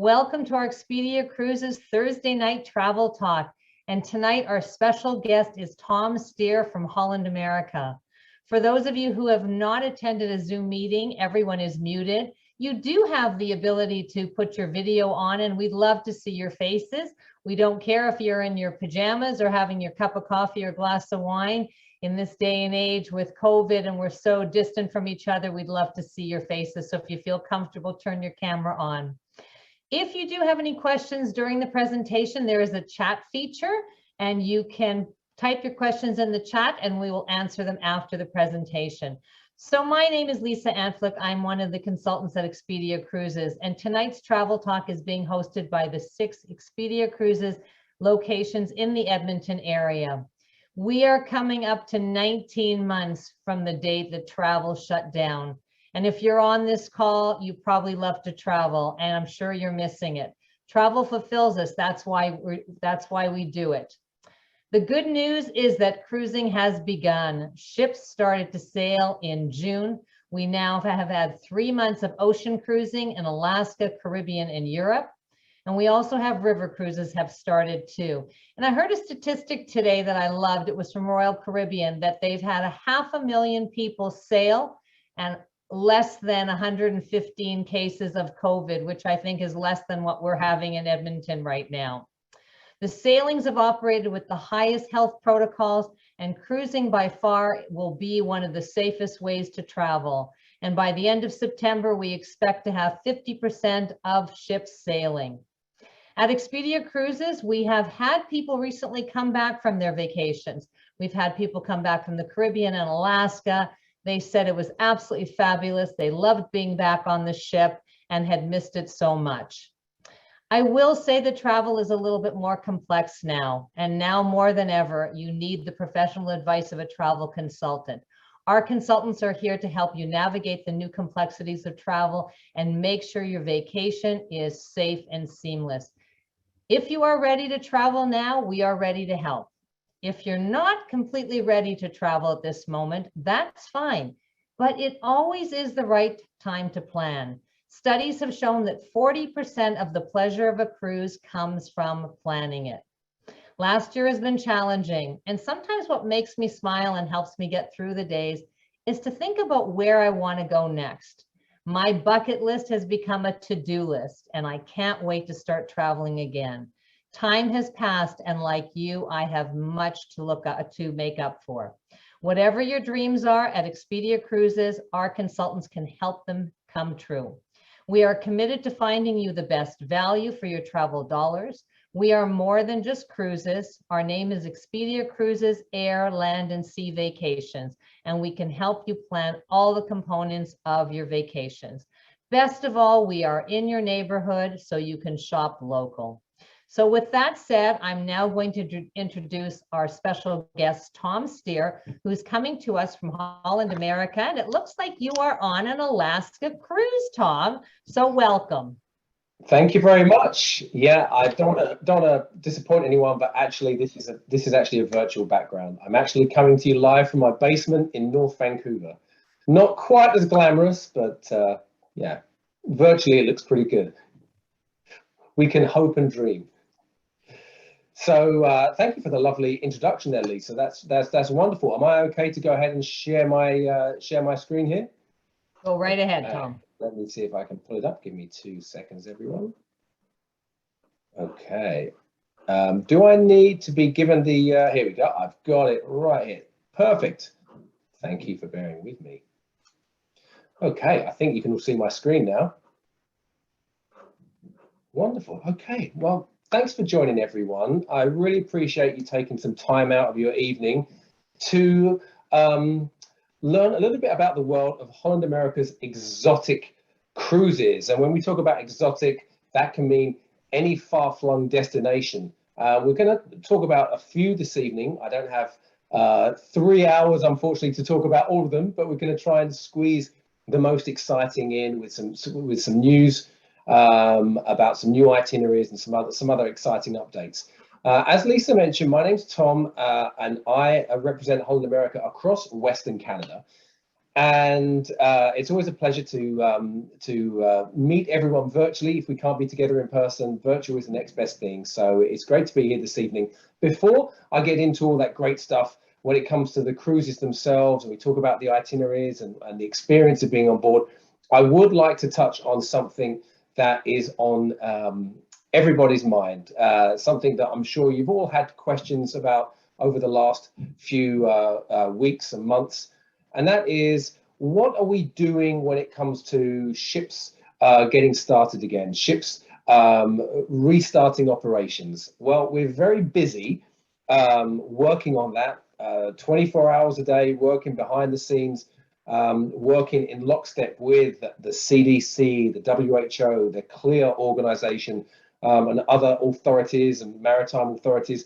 Welcome to our Expedia Cruises Thursday night travel talk. And tonight our special guest is Tom Steer from Holland America. For those of you who have not attended a Zoom meeting, everyone is muted. You do have the ability to put your video on and we'd love to see your faces. We don't care if you're in your pajamas or having your cup of coffee or glass of wine. In this day and age with COVID and we're so distant from each other, we'd love to see your faces. So if you feel comfortable, turn your camera on. If you do have any questions during the presentation, there is a chat feature and you can type your questions in the chat and we will answer them after the presentation. So my name is Lisa Antflick. I'm one of the consultants at Expedia Cruises, and tonight's travel talk is being hosted by the 6 Expedia Cruises locations in the Edmonton area. We are coming up to 19 months from the date that travel shut down. And if you're on this call, you probably love to travel, and I'm sure you're missing it. Travel fulfills us. That's why we do it. The good news is that cruising has begun. Ships started to sail in June. We now have had 3 months of ocean cruising in Alaska, Caribbean, and Europe. And we also have river cruises have started too. And I heard a statistic today that I loved. It was from Royal Caribbean that they've had 500,000 people sail and less than 115 cases of COVID, which I think is less than what we're having in Edmonton right now. The sailings have operated with the highest health protocols, and cruising by far will be one of the safest ways to travel. And by the end of September, we expect to have 50% of ships sailing. At Expedia Cruises, we have had people recently come back from their vacations. We've had people come back from the Caribbean and Alaska. They said it was absolutely fabulous. They loved being back on the ship and had missed it so much. I will say the travel is a little bit more complex now, and now more than ever, you need the professional advice of a travel consultant. Our consultants are here to help you navigate the new complexities of travel and make sure your vacation is safe and seamless. If you are ready to travel now, we are ready to help. If you're not completely ready to travel at this moment, that's fine, but it always is the right time to plan. Studies have shown that 40% of the pleasure of a cruise comes from planning it. Last year has been challenging, and sometimes what makes me smile and helps me get through the days is to think about where I want to go next. My bucket list has become a to-do list, and I can't wait to start traveling again. Time has passed, and like you, I have much to make up for. Whatever your dreams are at Expedia Cruises, our consultants can help them come true. We are committed to finding you the best value for your travel dollars. We are more than just cruises. Our name is Expedia Cruises, Air, Land, and Sea Vacations, and we can help you plan all the components of your vacations. Best of all, we are in your neighborhood, so you can shop local. So with that said, I'm now going to introduce our special guest, Tom Steer, who's coming to us from Holland America. And it looks like you are on an Alaska cruise, Tom. So welcome. Thank you very much. Yeah, I don't want to disappoint anyone, but actually this is actually a virtual background. I'm actually coming to you live from my basement in North Vancouver. Not quite as glamorous, but yeah, virtually it looks pretty good. We can hope and dream. So thank you for the lovely introduction there, Lisa. That's wonderful. Am I okay to go ahead and share my screen here? Go right ahead, Tom. Let me see if I can pull it up. Give me 2 seconds, everyone. Okay. Do I need to be given the, here we go. I've got it right here. Perfect. Thank you for bearing with me. Okay, I think you can all see my screen now. Wonderful. Okay, well, thanks for joining, everyone. I really appreciate you taking some time out of your evening to learn a little bit about the world of Holland America's exotic cruises. And when we talk about exotic, that can mean any far-flung destination. We're going to talk about a few this evening. I don't have 3 hours, unfortunately, to talk about all of them, but we're going to try and squeeze the most exciting in with some news about some new itineraries and some other exciting updates. As Lisa mentioned, my name's Tom, and I represent Holland America across Western Canada. And it's always a pleasure to meet everyone virtually. If we can't be together in person, virtual is the next best thing. So it's great to be here this evening. Before I get into all that great stuff when it comes to the cruises themselves, and we talk about the itineraries and the experience of being on board, I would like to touch on something that is on everybody's mind, something that I'm sure you've all had questions about over the last few weeks and months. And that is, what are we doing when it comes to ships getting started again, ships restarting operations? Well, we're very busy working on that, 24 hours a day, working behind the scenes, working in lockstep with the CDC, the WHO, the CLIA organization, and other authorities and maritime authorities.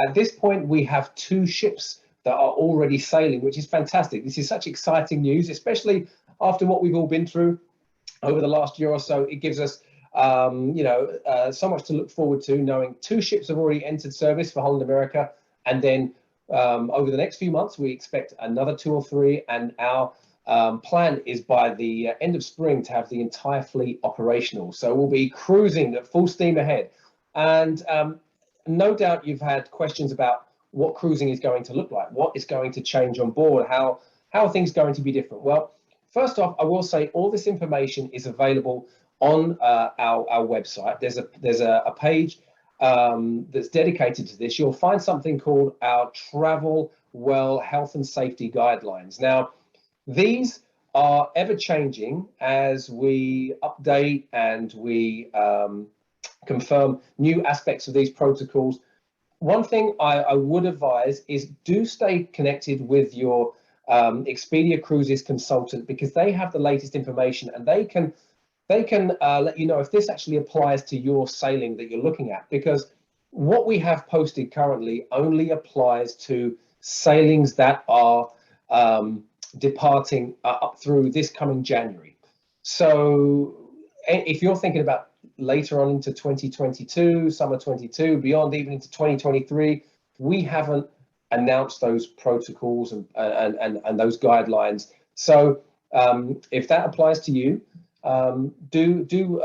At this point, we have 2 ships that are already sailing, which is fantastic. This is such exciting news, especially after what we've all been through over the last year or so. It gives us so much to look forward to, knowing 2 ships have already entered service for Holland America, and then over the next few months we expect another 2 or 3, and our plan is by the end of spring to have the entire fleet operational. So we'll be cruising at full steam ahead. And no doubt you've had questions about what cruising is going to look like, what is going to change on board, how are things going to be different. Well, first off, I will say all this information is available on our website. There's a page that's dedicated to this. You'll find something called our Travel Well Health and Safety Guidelines. Now, these are ever changing as we update and we confirm new aspects of these protocols. One thing I would advise is do stay connected with your Expedia Cruises consultant, because they have the latest information and they can let you know if this actually applies to your sailing that you're looking at, because what we have posted currently only applies to sailings that are departing up through this coming January. So if you're thinking about later on into 2022, summer 22, beyond even into 2023, we haven't announced those protocols and those guidelines. So if that applies to you, do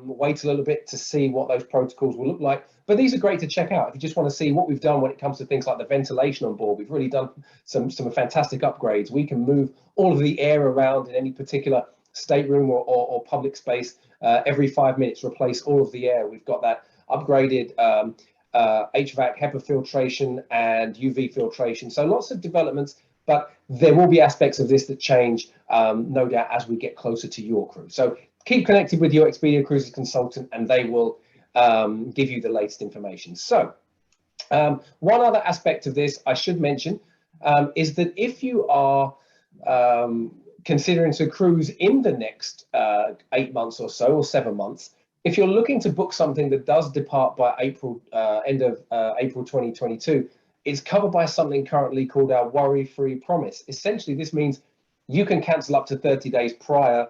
wait a little bit to see what those protocols will look like. But these are great to check out if you just want to see what we've done when it comes to things like the ventilation on board. We've really done some fantastic upgrades. We can move all of the air around in any particular stateroom or public space every 5 minutes, replace all of the air. We've got that upgraded HVAC, HEPA filtration and UV filtration. So lots of developments, but there will be aspects of this that change, no doubt, as we get closer to your crew. So keep connected with your Expedia Cruises consultant and they will give you the latest information. So one other aspect of this I should mention is that if you are considering to cruise in the next 8 months or so, or 7 months, if you're looking to book something that does depart by end of April 2022, it's covered by something currently called our worry-free promise. Essentially, this means you can cancel up to 30 days prior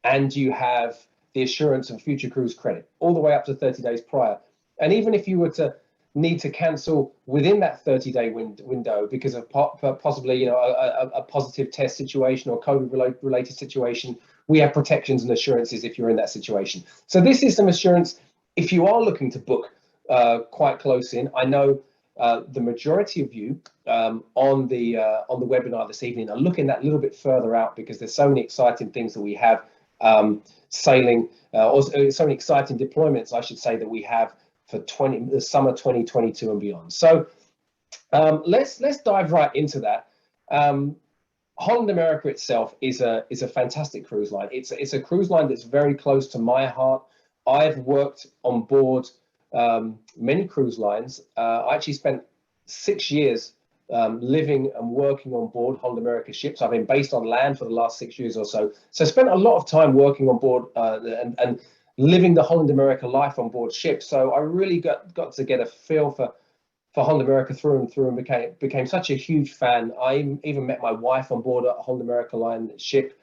and you have the assurance of future cruise credit all the way up to 30 days prior. And even if you were to need to cancel within that 30-day window because of possibly a positive test situation or COVID-related situation, we have protections and assurances if you're in that situation. So this is some assurance if you are looking to book quite close in. I know the majority of you on the webinar this evening are looking that little bit further out, because there's so many exciting things that we have sailing, or so many exciting deployments, I should say, that we have for the summer 2022 and beyond. So let's dive right into that. Holland America itself is a fantastic cruise line. It's a cruise line that's very close to my heart. I've worked on board many cruise lines. I actually spent 6 years living and working on board Holland America ships. I've been based on land for the last 6 years or so. So I spent a lot of time working on board and living the Holland America life on board ships. So I really got to get a feel for Holland America through and through, and became such a huge fan. I even met my wife on board a Holland America line ship.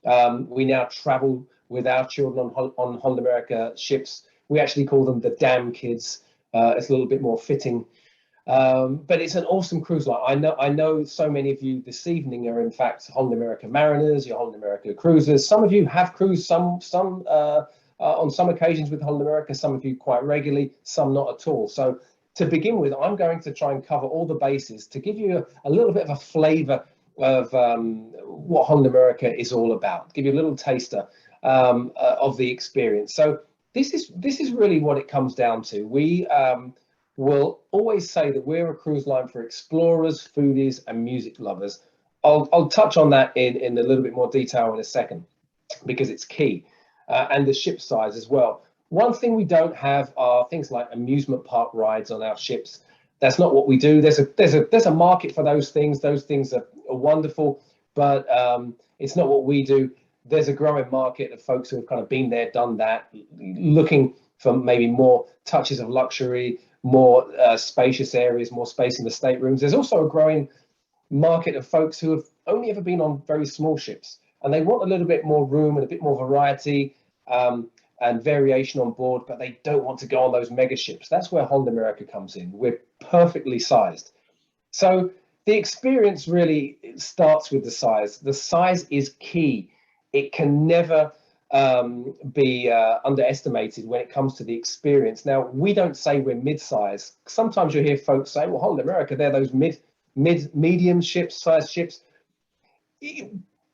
We now travel with our children on Holland America ships. We actually call them the damn kids. It's a little bit more fitting. But it's an awesome cruise line. I know so many of you this evening are in fact Holland America mariners, you're Holland America cruisers. Some of you have cruised some on some occasions with Holland America, some of you quite regularly, some not at all. So to begin with, I'm going to try and cover all the bases to give you a little bit of a flavor of what Holland America is all about, give you a little taster of the experience. So this is really what it comes down to. We will always say that we're a cruise line for explorers, foodies, and music lovers. I'll touch on that in a little bit more detail in a second, because it's key, and the ship size as well. One thing we don't have are things like amusement park rides on our ships. That's not what we do. There's a market for those things. Those things are wonderful, but it's not what we do. There's a growing market of folks who have kind of been there, done that, looking for maybe more touches of luxury, more spacious areas, more space in the staterooms. There's also a growing market of folks who have only ever been on very small ships, and they want a little bit more room and a bit more variety and variation on board, but they don't want to go on those mega ships. That's where Holland America comes in. We're perfectly sized. So the experience really starts with the size. The size is key. It can never be underestimated when it comes to the experience. Now, we don't say we're mid-size. Sometimes you'll hear folks say, well, Holland America, they're those medium ships, size ships.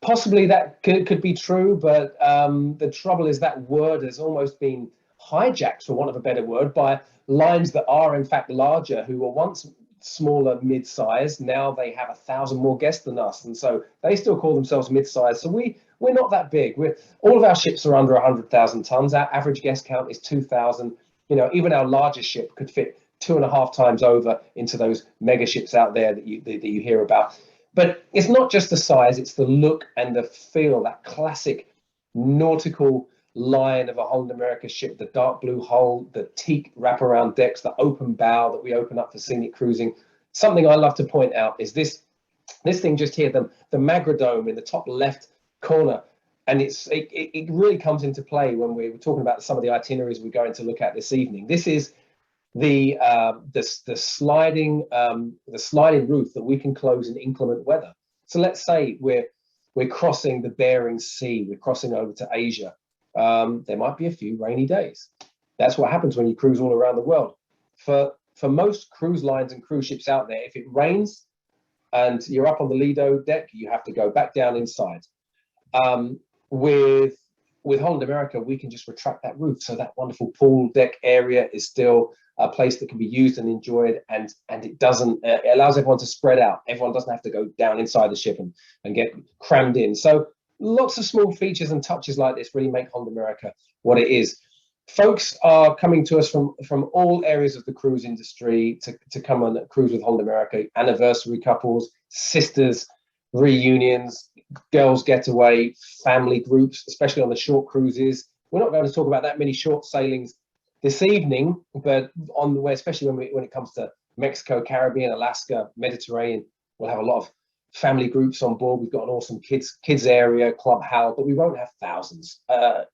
Possibly that could be true, but the trouble is that word has almost been hijacked, for want of a better word, by lines that are in fact larger, who were once smaller, mid-size. Now they have 1,000 more guests than us, and so they still call themselves mid-size. So we're not that big. All of our ships are under 100,000 tons. Our average guest count is 2,000. You know, even our largest ship could fit 2.5 times over into those mega ships out there that you hear about. But it's not just the size, it's the look and the feel, that classic nautical line of a Holland America ship, the dark blue hull, the teak wraparound decks, the open bow that we open up for scenic cruising. Something I love to point out is this thing just here, the Magradome in the top left corner. And it really comes into play when we're talking about some of the itineraries we're going to look at this evening. This is the sliding roof that we can close in inclement weather. So let's say we're crossing the Bering Sea, we're crossing over to Asia. There might be a few rainy days. That's what happens when you cruise all around the world. For most cruise lines and cruise ships out there, if it rains and you're up on the Lido deck, you have to go back down inside. With Holland America, we can just retract that roof, so that wonderful pool deck area is still a place that can be used and enjoyed, and it allows everyone to spread out. Everyone doesn't have to go down inside the ship and get crammed in. So lots of small features and touches like this really make Holland America what it is. Folks are coming to us from all areas of the cruise industry to come on cruise with Holland America. Anniversary couples, sisters, reunions, girls getaway, family groups, especially on the short cruises. We're not going to talk about that many short sailings this evening, but on the way, especially when it comes to Mexico, Caribbean, Alaska, Mediterranean, we'll have a lot of family groups on board. We've got an awesome kids area, Club Hal, but we won't have thousands, a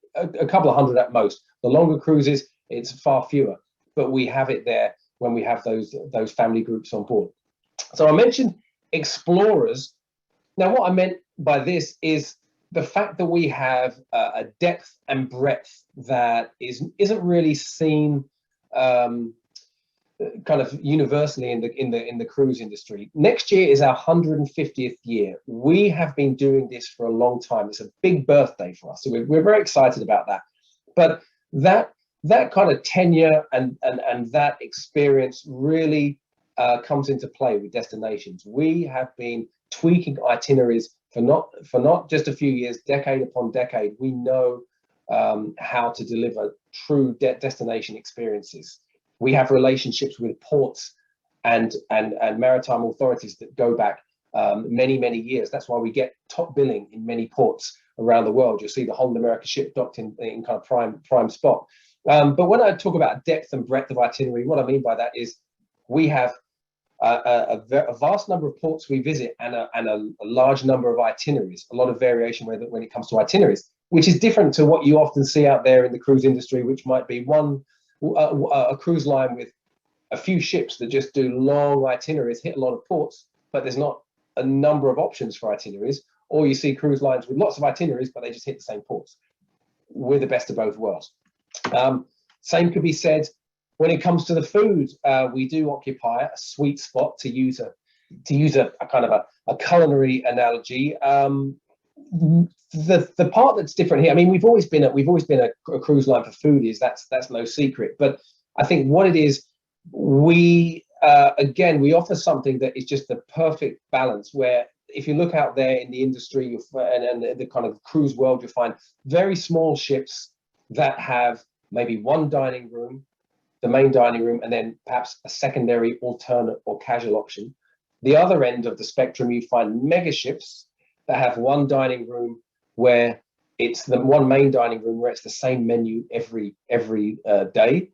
couple of hundred at most. The longer cruises, it's far fewer, but we have it there when we have those family groups on board. So I mentioned explorers. Now, what I meant by this is the fact that we have a depth and breadth that isn't really seen kind of universally in the cruise industry. Next year is our 150th year. We have been doing this for a long time. It's a big birthday for us, so we're very excited about that. But that kind of tenure and that experience really comes into play with destinations. We have been tweaking itineraries for not just a few years, decade upon decade. We know how to deliver true destination experiences. We have relationships with ports and maritime authorities that go back many years. That's why we get top billing in many ports around the world. You'll see the Holland America ship docked in kind of prime spot. But when I talk about depth and breadth of itinerary, what I mean by that is we have a vast number of ports we visit and a large number of itineraries, a lot of variation when it comes to itineraries, which is different to what you often see out there in the cruise industry, which might be a cruise line with a few ships that just do long itineraries, hit a lot of ports, but there's not a number of options for itineraries. Or you see cruise lines with lots of itineraries, but they just hit the same ports. We're the best of both worlds. Same could be said when it comes to the food. We do occupy a sweet spot, to use a kind of a culinary analogy. The part that's different here, I mean, we've always been a cruise line for foodies. That's no secret. But I think what it is, we offer something that is just the perfect balance, where if you look out there in the industry and the kind of cruise world, you'll find very small ships that have maybe one dining room, the main dining room, and then perhaps a secondary alternate or casual option. The other end of the spectrum, you find mega ships that have one dining room where it's the one main dining room where it's the same menu every day.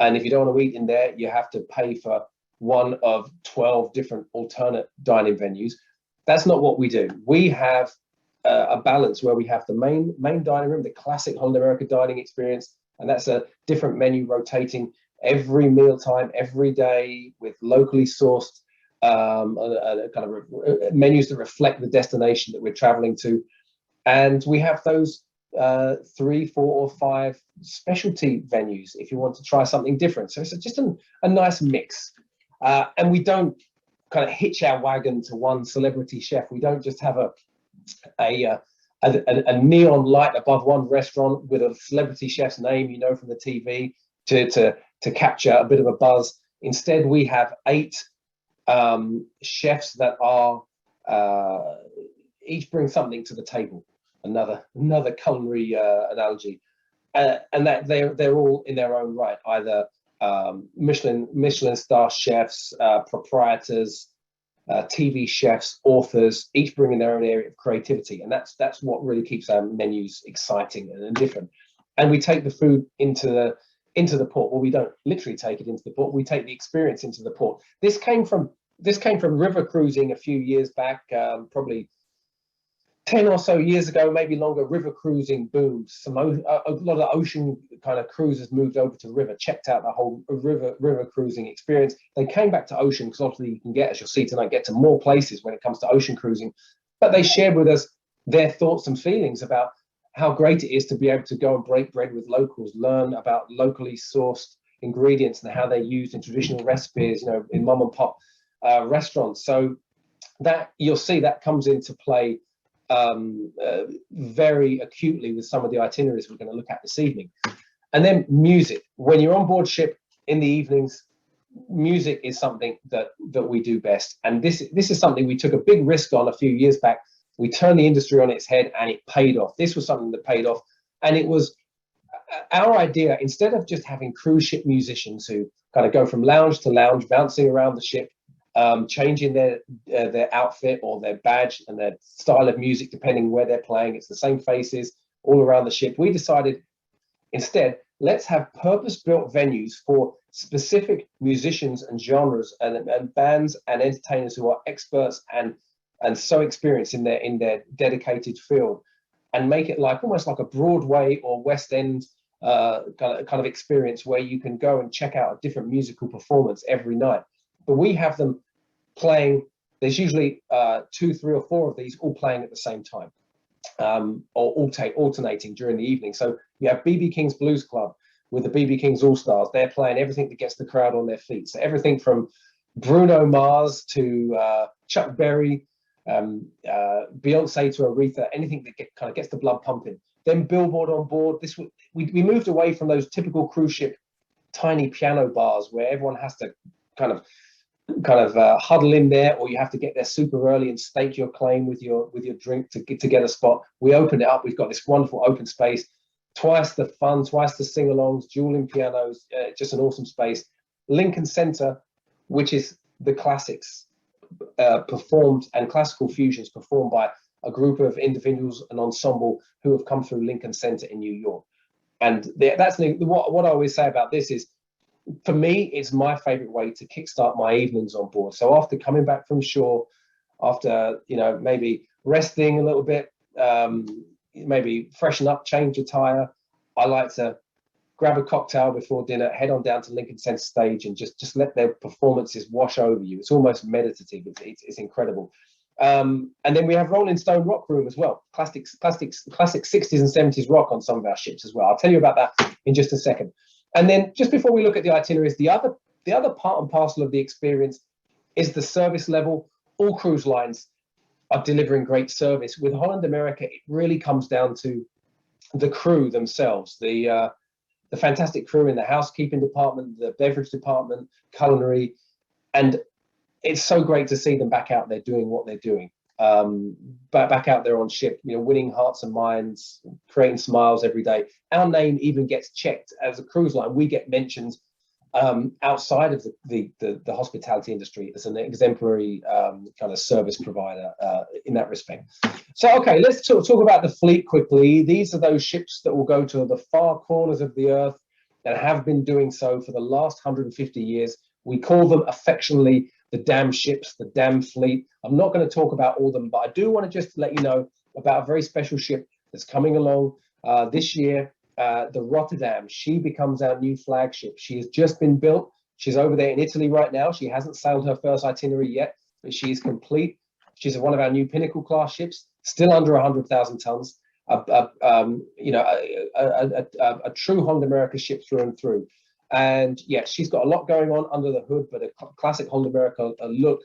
And if you don't want to eat in there, you have to pay for one of 12 different alternate dining venues. That's not what we do. We have a balance where we have the main dining room, the classic Holland America dining experience, and that's a different menu rotating every mealtime, every day, with locally sourced kind of menus that reflect the destination that we're traveling to. And we have those 3, 4, or 5 specialty venues if you want to try something different. So it's just a nice mix. And we don't kind of hitch our wagon to one celebrity chef. We don't just have a neon light above one restaurant with a celebrity chef's name, you know, from the TV to capture a bit of a buzz. Instead, we have 8 chefs that are each bring something to the table. Another culinary analogy, and that they're all in their own right, either Michelin star chefs, proprietors, TV chefs, authors, each bringing their own area of creativity, and that's what really keeps our menus exciting and different. And we take the food into the port. Well, we don't literally take it into the port. We take the experience into the port. This came from river cruising a few years back, probably 10 or so years ago, maybe longer. River cruising boomed. A lot of ocean kind of cruisers moved over to river, checked out the whole river cruising experience. They came back to ocean because obviously you can get, as you'll see tonight, get to more places when it comes to ocean cruising. But they shared with us their thoughts and feelings about how great it is to be able to go and break bread with locals, learn about locally sourced ingredients and how they're used in traditional recipes, you know, in mom and pop restaurants. So that you'll see that comes into play very acutely with some of the itineraries we're going to look at this evening. And then music. When you're on board ship in the evenings, music is something that we do best. And this is something we took a big risk on a few years back. We turned the industry on its head and it paid off. This was something that paid off. And it was our idea, instead of just having cruise ship musicians who kind of go from lounge to lounge, bouncing around the ship, changing their outfit or their badge and their style of music depending where they're playing. It's the same faces all around the ship. We decided instead, let's have purpose-built venues for specific musicians and genres and bands and entertainers who are experts and so experienced in their dedicated field, and make it like almost like a Broadway or West End kind of experience where you can go and check out a different musical performance every night. But we have them playing. There's usually 2, 3, or 4 of these all playing at the same time, or alternating during the evening. So you have BB King's Blues Club with the BB King's All Stars. They're playing everything that gets the crowd on their feet. So everything from Bruno Mars to Chuck Berry, Beyonce to Aretha, anything that kind of gets the blood pumping. Then Billboard on board. We moved away from those typical cruise ship tiny piano bars where everyone has to kind of huddle in there, or you have to get there super early and stake your claim with your drink to get a spot. We opened it up. We've got this wonderful open space, twice the fun, twice the sing-alongs, dueling pianos, just an awesome space. Lincoln Center, which is the classics performed and classical fusions performed by a group of individuals, an ensemble who have come through Lincoln Center in New York. And that's what I always say about this is, for me, it's my favorite way to kickstart my evenings on board. So after coming back from shore, after maybe resting a little bit, maybe freshen up, change your tire, I like to grab a cocktail before dinner, head on down to Lincoln Center Stage, and just let their performances wash over you. It's almost meditative. It's incredible. And then we have Rolling Stone rock room as well. Classic 60s and 70s rock on some of our ships as well. I'll tell you about that in just a second. And then just before we look at the itineraries, the other part and parcel of the experience is the service level. All cruise lines are delivering great service. With Holland America, it really comes down to the crew themselves, the fantastic crew in the housekeeping department, the beverage department, culinary, and it's so great to see them back out there doing what they're doing. Back out there on ship, winning hearts and minds, creating smiles every day. Our name even gets checked as a cruise line. We get mentioned outside of the hospitality industry as an exemplary kind of service provider in that respect. So, okay, let's talk about the fleet quickly. These are those ships that will go to the far corners of the earth and have been doing so for the last 150 years. We call them affectionately the damn ships, the damn fleet. I'm not going to talk about all of them, but I do want to just let you know about a very special ship that's coming along this year. The Rotterdam, she becomes our new flagship. She has just been built. She's over there in Italy right now. She hasn't sailed her first itinerary yet, but she's complete. She's one of our new Pinnacle class ships, still under 100,000 tons. A true Holland America ship through and through. And yeah, she's got a lot going on under the hood, but a classic Holland America look,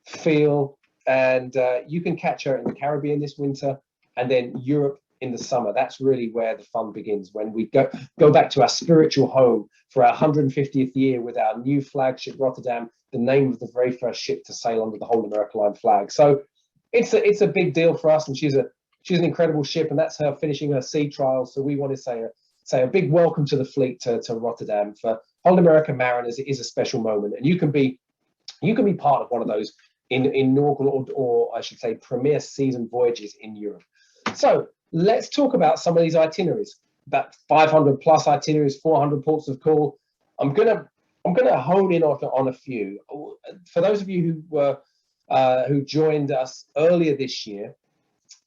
feel, and you can catch her in the Caribbean this winter, and then Europe in the summer. That's really where the fun begins, when we go back to our spiritual home for our 150th year with our new flagship Rotterdam, the name of the very first ship to sail under the Holland America Line flag. So it's a big deal for us, and she's an incredible ship, and that's her finishing her sea trials. So we want to say a big welcome to the fleet to Rotterdam. For Holland America mariners, it is a special moment, and you can be part of one of those inaugural, or I should say premier season voyages in Europe. So let's talk about some of these itineraries. About 500 plus itineraries, 400 ports of call. I'm gonna hone in on a few. For those of you who joined us earlier this year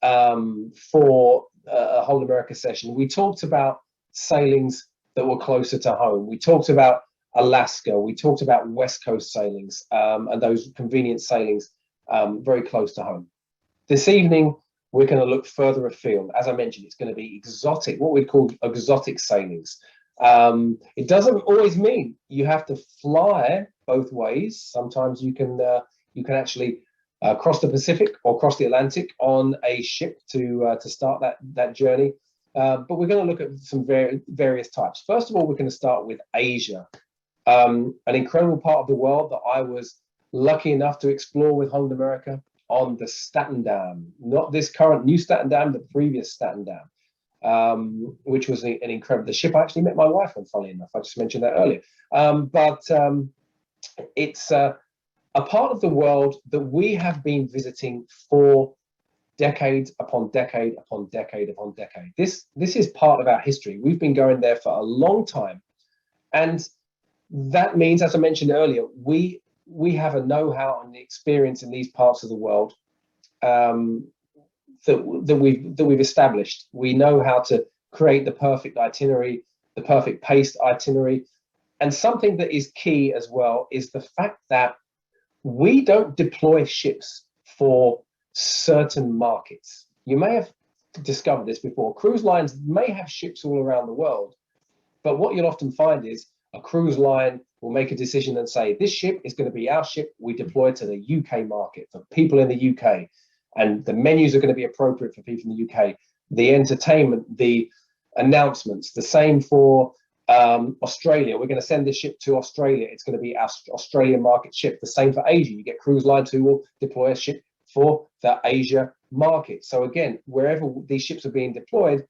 for a Holland America session, we talked about sailings that were closer to home. We talked about Alaska. We talked about West Coast sailings and those convenient sailings very close to home. This evening, we're going to look further afield. As I mentioned, it's going to be exotic, what we call exotic sailings. It doesn't always mean you have to fly both ways. Sometimes you can actually cross the Pacific or cross the Atlantic on a ship to start that journey. But we're going to look at some various types. First of all, we're going to start with Asia, an incredible part of the world that I was lucky enough to explore with Holland America on the Staten Dam, not this current new Staten Dam, the previous Staten Dam, which was an incredible. The ship I actually met my wife on, funnily enough. I just mentioned that earlier. But it's a part of the world that we have been visiting for decade upon decade upon decade upon decade. This is part of our history. We've been going there for a long time, and that means, as I mentioned earlier, we have a know-how and the experience in these parts of the world that we've established. We know how to create the perfect itinerary, the perfect paced itinerary, and something that is key as well is the fact that we don't deploy ships for certain markets. You may have discovered this before. Cruise lines may have ships all around the world, but what you'll often find is a cruise line will make a decision and say, this ship is going to be our ship. We deploy to the UK market for people in the UK, and the menus are going to be appropriate for people in the UK. The entertainment, the announcements, the same for Australia. We're going to send this ship to Australia. It's going to be our Australian market ship. The same for Asia. You get cruise lines who will deploy a ship for the Asia market. So again, wherever these ships are being deployed,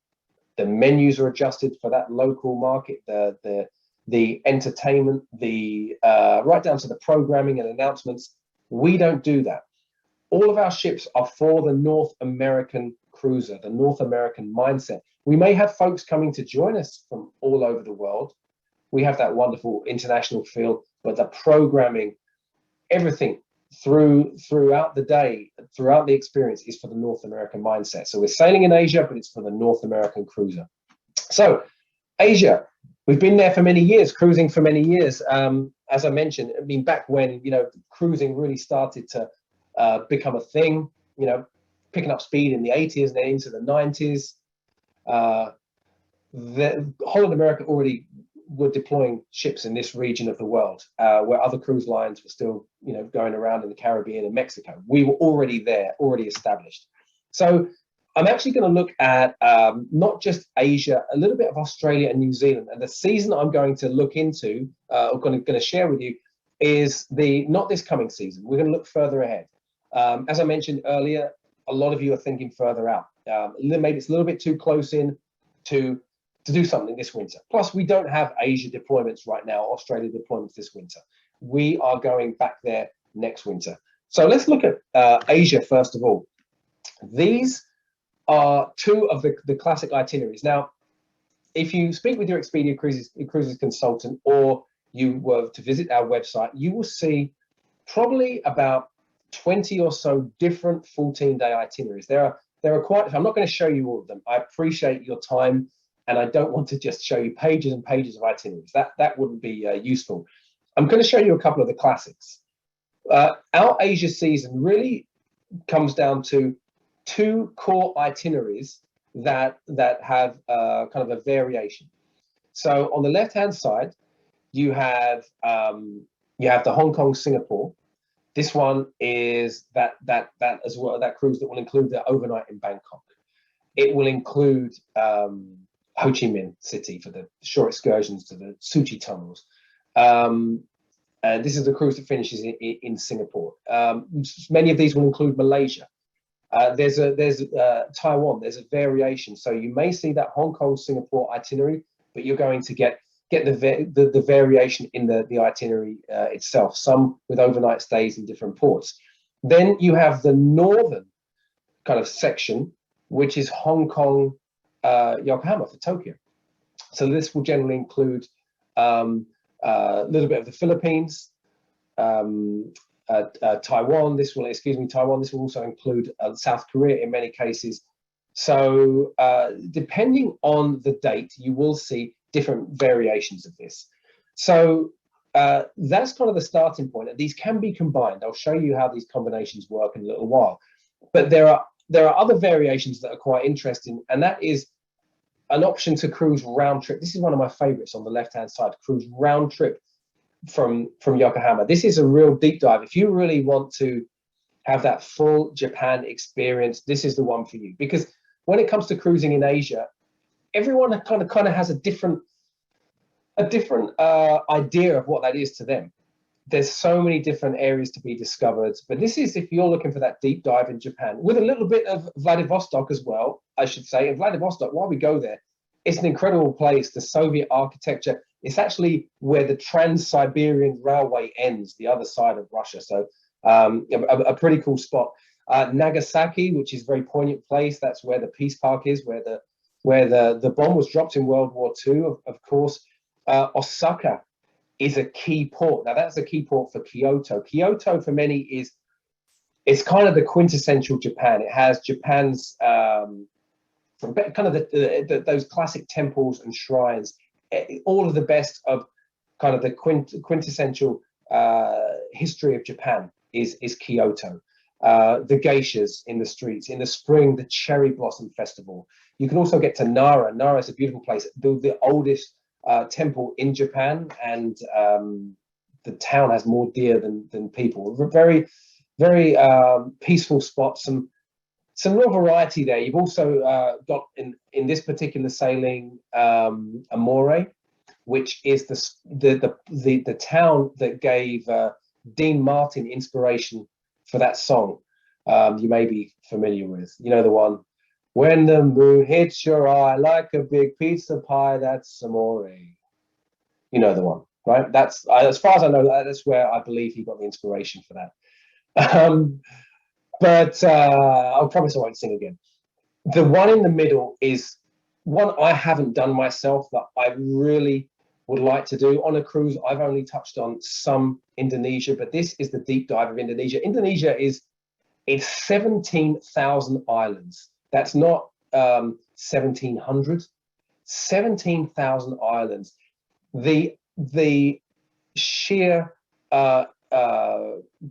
the menus are adjusted for that local market, the entertainment, right down to the programming and announcements. We don't do that. All of our ships are for the North American cruiser, the North American mindset. We may have folks coming to join us from all over the world. We have that wonderful international feel, but the programming, everything throughout the day, throughout the experience is for the North American mindset. So we're sailing in Asia, but it's for the North American cruiser. So Asia, we've been there for many years, cruising for many years. As I mentioned, I mean, back when, cruising really started to become a thing, picking up speed in the 80s and then into the 90s. The Holland America already were deploying ships in this region of the world, where other cruise lines were still, going around in the Caribbean and Mexico. We were already there, already established. So I'm actually going to look at not just Asia, a little bit of Australia and New Zealand. And the season I'm going to look into, or going to share with you, is not this coming season. We're going to look further ahead. As I mentioned earlier, a lot of you are thinking further out. Maybe it's a little bit too close in to do something this winter. Plus, we don't have Asia deployments right now, Australia deployments this winter. We are going back there next winter. So let's look at Asia first of all. These are two of the classic itineraries. Now, if you speak with your Expedia Cruises consultant, or you were to visit our website, you will see probably about 20 or so different 14-day itineraries. There are quite, I'm not going to show you all of them. I appreciate your time, and I don't want to just show you pages and pages of itineraries. That wouldn't be useful. I'm going to show you a couple of the classics. Our Asia season really comes down to two core itineraries that have kind of a variation. So on the left-hand side, you have the Hong Kong Singapore. This one is that as well, that cruise that will include the overnight in Bangkok. It will include Ho Chi Minh City for the shore excursions to the Suchi tunnels. And this is the cruise that finishes in Singapore. Many of these will include Malaysia. There's Taiwan. There's a variation. So you may see that Hong Kong Singapore itinerary, but you're going to get the variation in the itinerary itself, some with overnight stays in different ports. Then you have the northern kind of section, which is Hong Kong, Yokohama for Tokyo. So this will generally include a little bit of the Philippines, Taiwan. Taiwan. This will also include South Korea in many cases. So depending on the date, you will see different variations of this. So that's kind of the starting point. And these can be combined. I'll show you how these combinations work in a little while. But there are other variations that are quite interesting, and that is an option to cruise round trip. This is one of my favorites on the left-hand side, cruise round trip from Yokohama. This is a real deep dive. If you really want to have that full Japan experience, this is the one for you. Because when it comes to cruising in Asia, everyone kind of has a different idea of what that is to them. There's so many different areas to be discovered, but this is if you're looking for that deep dive in Japan, with a little bit of Vladivostok as well, I should say. And Vladivostok, while we go there, it's an incredible place. The Soviet architecture. It's actually where the Trans-Siberian Railway ends, the other side of Russia. So a pretty cool spot. Nagasaki, which is a very poignant place. That's where the Peace Park is, where the bomb was dropped in World War II, of course. Osaka is a key port. Now that's a key port for Kyoto. Kyoto for many it's kind of the quintessential Japan. It has Japan's kind of those classic temples and shrines. All of the best of kind of the quintessential history of Japan is Kyoto. The geishas in the streets. In the spring, the cherry blossom festival. You can also get to Nara. Nara is a beautiful place. The oldest temple in Japan, and the town has more deer than people. Very, very peaceful spot. Some real variety there. You've also got in this particular sailing Amore, which is the town that gave Dean Martin inspiration for that song. You may be familiar with. You know the one. When the moon hits your eye like a big pizza pie, that's Amore. You know the one, right? That's as far as I know. That's where I believe he got the inspiration for that. But I promise I won't sing again. The one in the middle is one I haven't done myself that I really would like to do on a cruise. I've only touched on some Indonesia, but this is the deep dive of Indonesia. Indonesia it's 17,000 islands. That's not 1,700. 17,000 islands. the sheer kind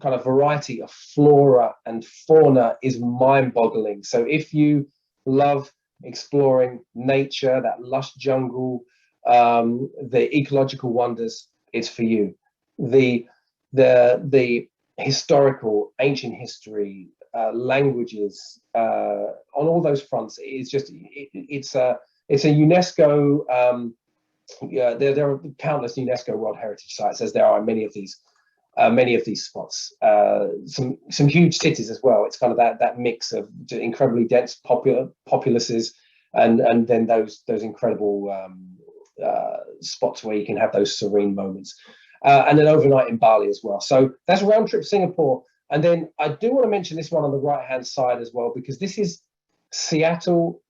of variety of flora and fauna is mind-boggling. So if you love exploring nature, that lush jungle, the ecological wonders, it's for you. The historical, ancient history, languages, on all those fronts, it's just it's a UNESCO. Yeah, there are countless UNESCO World Heritage Sites, as there are in many of these spots. Some huge cities as well. It's kind of that mix of incredibly dense populaces, and then those incredible spots where you can have those serene moments, and then overnight in Bali as well. So that's round trip Singapore. And then I do want to mention this one on the right hand side as well, because this is Seattle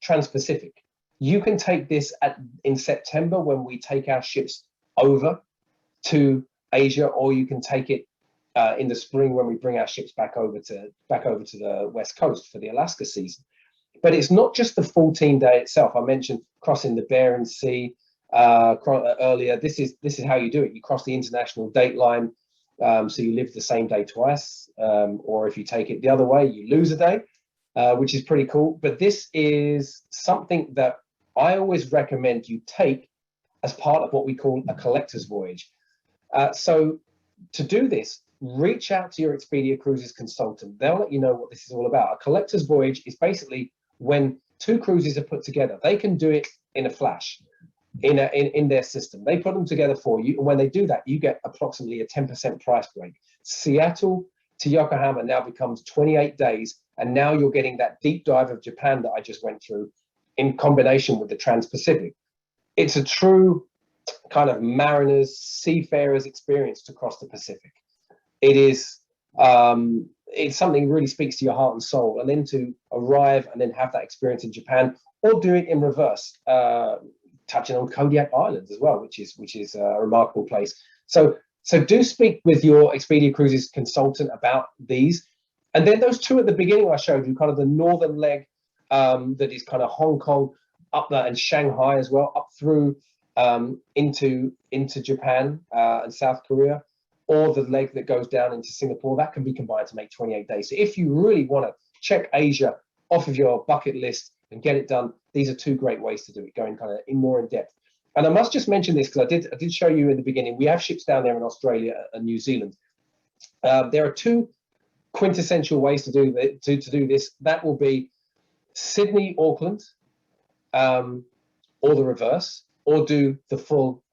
Trans-Pacific. You can take this in September when we take our ships over to Asia, or you can take it in the spring when we bring our ships back over to the West Coast for the Alaska season. But it's not just the 14-day itself. I mentioned crossing the Bering Sea earlier. This is how you do it. You cross the international date line, so you live the same day twice, or if you take it the other way, you lose a day, which is pretty cool. But this is something that I always recommend you take as part of what we call a collector's voyage. So to do this, reach out to your Expedia Cruises consultant. They'll let you know what this is all about. A collector's voyage is basically when two cruises are put together. They can do it in a flash, in their system. They put them together for you, and when they do that, you get approximately a 10% price break. Seattle to Yokohama now becomes 28 days, and now you're getting that deep dive of Japan that I just went through in combination with the Trans-Pacific. It's a true kind of mariners, seafarers experience to cross the Pacific. It is it's something that really speaks to your heart and soul, and then to arrive and then have that experience in Japan, or do it in reverse, touching on Kodiak Islands as well, which is a remarkable place. So do speak with your Expedia Cruises consultant about these. And then those two at the beginning I showed you, kind of the northern leg, that is kind of Hong Kong up there, and Shanghai as well, up through into Japan and South Korea, or the leg that goes down into Singapore. That can be combined to make 28 days. So if you really want to check Asia off of your bucket list and get it done, these are two great ways to do it, going kind of more in depth. And I must just mention this, because I did show you in the beginning, we have ships down there in Australia and New Zealand. There are two quintessential ways to do this. That will be Sydney, Auckland, or the reverse, or do the full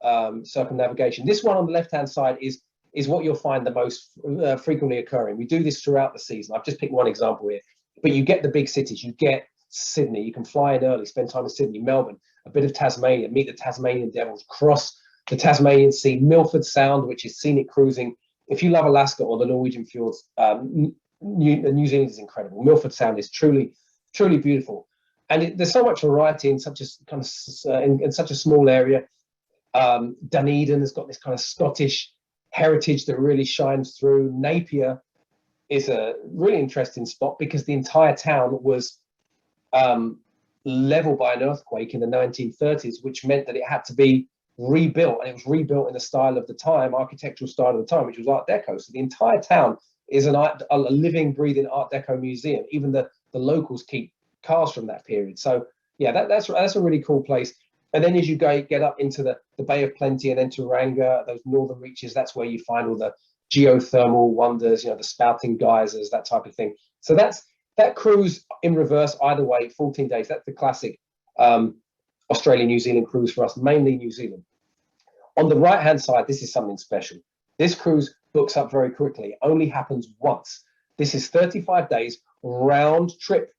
circumnavigation. This one on the left-hand side is what you'll find the most frequently occurring. We do this throughout the season. I've just picked one example here, but you get the big cities. You get Sydney. You can fly in early, spend time in Sydney, Melbourne, a bit of Tasmania, meet the Tasmanian Devils, cross the Tasmanian Sea, Milford Sound, which is scenic cruising. If you love Alaska or the Norwegian Fjords, New Zealand is incredible. Milford Sound is truly beautiful, and there's so much variety in such a kind of in such a small area. Dunedin has got this kind of Scottish heritage that really shines through. Napier is a really interesting spot because the entire town was leveled by an earthquake in the 1930s, which meant that it had to be rebuilt, and it was rebuilt in the style of the time, architectural style of the time, which was Art Deco. So the entire town is a living, breathing Art Deco museum. Even the locals keep cars from that period. So yeah, that's a really cool place. And then as you get up into the Bay of Plenty and then Tauranga, those northern reaches, that's where you find all the geothermal wonders, the spouting geysers, that type of thing. So that's that cruise in reverse either way, 14 days. That's the classic Australia, New Zealand cruise for us, mainly New Zealand. On the right-hand side, this is something special. This cruise books up very quickly. It only happens once. This is 35 days round trip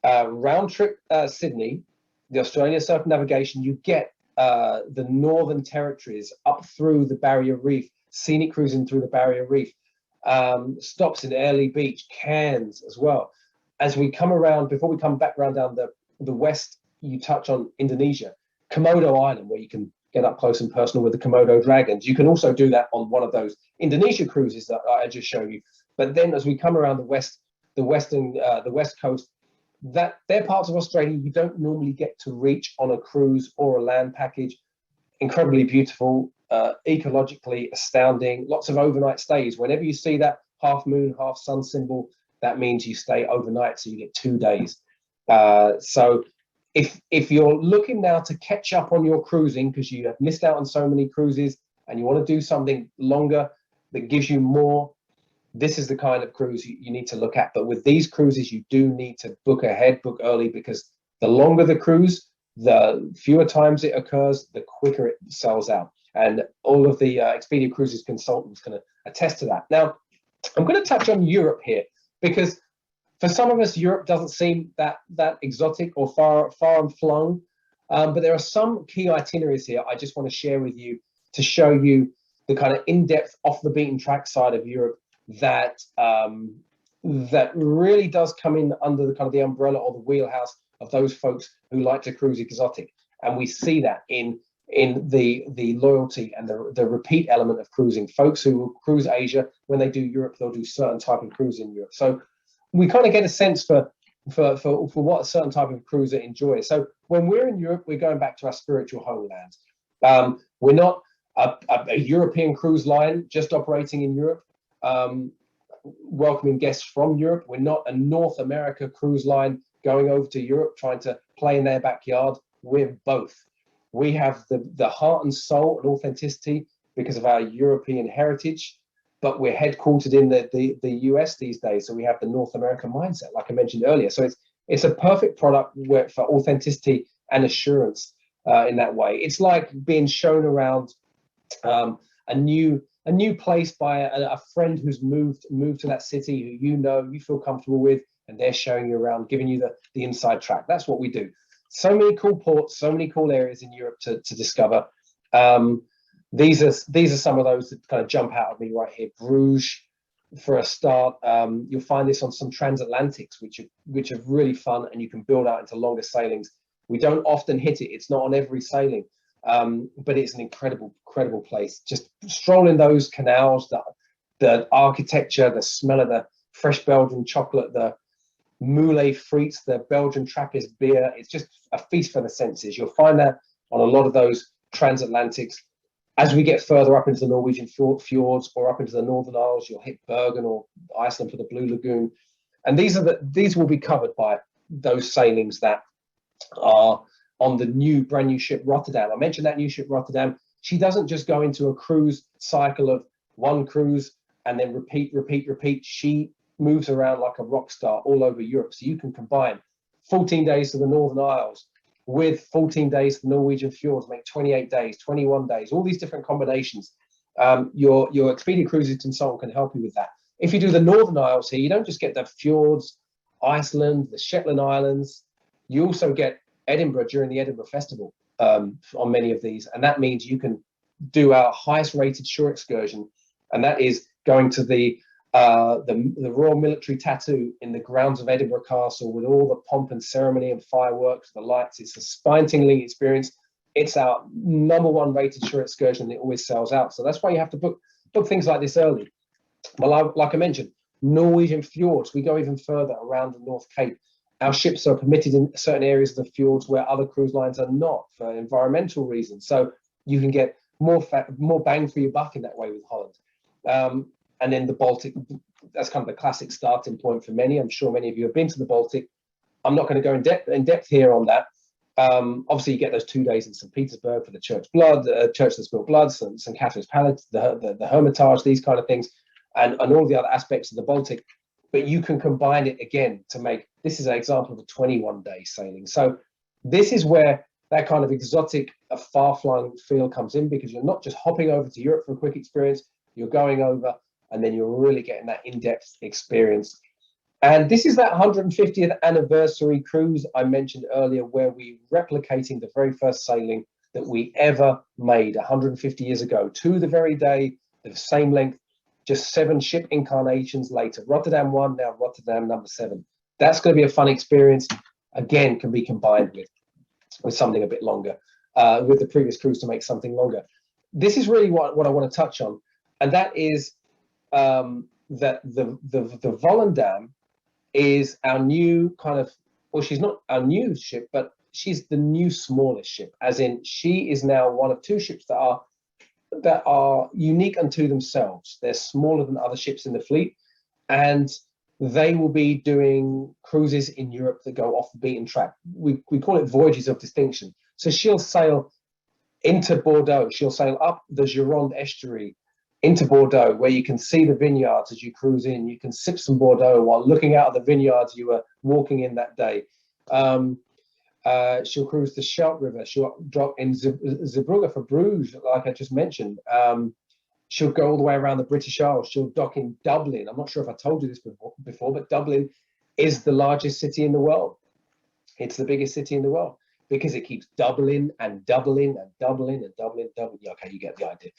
Sydney, the Australia circumnavigation. You get the Northern Territories up through the Barrier Reef, scenic cruising through the Barrier Reef, stops in Airlie Beach, Cairns as well. As we come around, before we come back around down the west, you touch on Indonesia, Komodo Island, where you can get up close and personal with the Komodo dragons. You can also do that on one of those Indonesia cruises that I just showed you. But then as we come around the west coast, that they're parts of Australia you don't normally get to reach on a cruise or a land package. incredibly beautiful, ecologically astounding, lots of overnight stays. Whenever you see that half moon, half sun symbol, that means you stay overnight, so you get 2 days. So if you're looking now to catch up on your cruising because you have missed out on so many cruises and you want to do something longer that gives you more, this is the kind of cruise you need to look at. But with these cruises, you do need to book ahead, book early, because the longer the cruise, the fewer times it occurs, the quicker it sells out. And all of the Expedia Cruises consultants can attest to that. Now, I'm going to touch on Europe here, because for some of us, Europe doesn't seem that exotic or far and flung. But there are some key itineraries here I just want to share with you to show you the kind of in-depth, off the beaten track side of Europe that that really does come in under the kind of the umbrella or the wheelhouse of those folks who like to cruise exotic. And we see that in the loyalty and the repeat element of cruising. Folks who will cruise Asia, when they do Europe, they'll do certain type of cruise in Europe. So we kind of get a sense for what a certain type of cruiser enjoys. So when we're in Europe, we're going back to our spiritual homeland. We're not a European cruise line just operating in Europe, welcoming guests from Europe. We're not a North America cruise line going over to Europe trying to play in their backyard. We're both. We have the heart and soul and authenticity because of our European heritage, but we're headquartered in the US these days, so we have the North American mindset, like I mentioned earlier. So it's a perfect product for authenticity and assurance in that way. It's like being shown around a new place by a friend who's moved to that city, who you feel comfortable with, and they're showing you around, giving you the inside track. That's what we do. So many cool ports, so many cool areas in Europe to discover. These are some of those that kind of jump out at me right here. Bruges, for a start. You'll find this on some transatlantics, which are really fun, and you can build out into longer sailings. We don't often hit it. It's not on every sailing, but it's an incredible place. Just strolling those canals, the architecture, the smell of the fresh Belgian chocolate, the moulet frites, the Belgian Trappist beer. It's just a feast for the senses. You'll find that on a lot of those transatlantics. As we get further up into the Norwegian fjords or up into the Northern Isles, you'll hit Bergen or Iceland for the Blue Lagoon. And these will be covered by those sailings that are on the brand new ship Rotterdam. I mentioned that new ship Rotterdam. She doesn't just go into a cruise cycle of one cruise and then repeat. She moves around like a rock star all over Europe. So you can combine 14 days to the Northern Isles with 14 days to the Norwegian fjords, make 28 days, 21 days, all these different combinations. Your Expedia Cruises consultant can help you with that. If you do the Northern Isles here, you don't just get the fjords, Iceland, the Shetland Islands, you also get Edinburgh during the Edinburgh Festival on many of these. And that means you can do our highest rated shore excursion. And that is going to the Royal Military Tattoo in the grounds of Edinburgh Castle with all the pomp and ceremony and fireworks, the lights. It's a spine-tingling experience. It's our #1 rated shore excursion, and it always sells out. So that's why you have to book things like this early. Well, like I mentioned, Norwegian fjords, we go even further around the North Cape. Our ships are permitted in certain areas of the fjords where other cruise lines are not, for environmental reasons. So you can get more bang for your buck in that way with Holland. And then the Baltic, that's kind of the classic starting point for many. I'm sure many of you have been to the Baltic. I'm not going to go in depth here on that. Obviously, you get those 2 days in St. Petersburg for the Church that Spilled Blood, St. Catherine's Palace, the Hermitage, these kind of things, and all the other aspects of the Baltic. But you can combine it again to make, this is an example of a 21-day sailing. So this is where that kind of exotic, far-flung feel comes in, because you're not just hopping over to Europe for a quick experience, you're going over, and then you're really getting that in-depth experience. And this is that 150th anniversary cruise I mentioned earlier, where we're replicating the very first sailing that we ever made 150 years ago, to the very day, the same length, just 7 ship incarnations later. Rotterdam 1, now Rotterdam #7. That's going to be a fun experience. Again, can be combined with something a bit longer, with the previous cruise to make something longer. This is really what I want to touch on, and that is that the Volendam is our new kind of, well, she's not our new ship, but she's the new smallest ship, as in she is now one of two ships that are unique unto themselves. They're smaller than other ships in the fleet, and they will be doing cruises in Europe that go off the beaten track. We call it Voyages of Distinction. So she'll sail into Bordeaux. She'll sail up the Gironde estuary into Bordeaux, where you can see the vineyards as you cruise in. You can sip some Bordeaux while looking out at the vineyards you were walking in that day. She'll cruise the Scheldt River. She'll dock in Zeebrugge for Bruges, like I just mentioned. She'll go all the way around the British Isles. She'll dock in Dublin. I'm not sure if I told you this before, but Dublin is the largest city in the world. It's the biggest city in the world because it keeps doubling and doubling and doubling and doubling. Okay, you get the idea.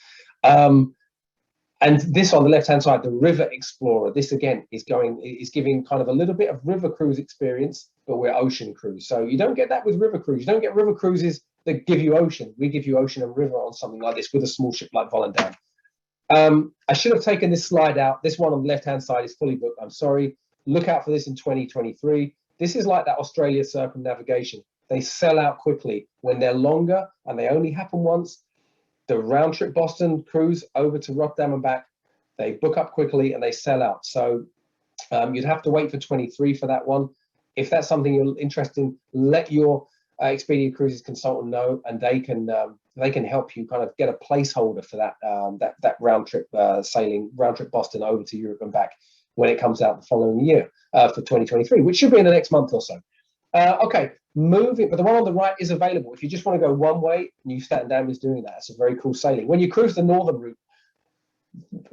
And this on the left-hand side, the River Explorer. This again is giving kind of a little bit of river cruise experience, but we're ocean cruise. So you don't get that with river cruise. You don't get river cruises that give you ocean. We give you ocean and river on something like this with a small ship like Volendam. I should have taken this slide out. This one on the left-hand side is fully booked. I'm sorry. Look out for this in 2023. This is like that Australia circumnavigation. They sell out quickly when they're longer and they only happen once. The round trip Boston cruise over to Rotterdam and back, they book up quickly and they sell out. So you'd have to wait for 23 for that one. If that's something you're interested in, let your Expedia Cruises consultant know, and they can help you kind of get a placeholder for that round trip sailing, round trip Boston over to Europe and back when it comes out the following year for 2023, which should be in the next month or so. Okay, moving, but the one on the right is available. If you just want to go one way, New Statendam is doing that. It's a very cool sailing. When you cruise the northern route,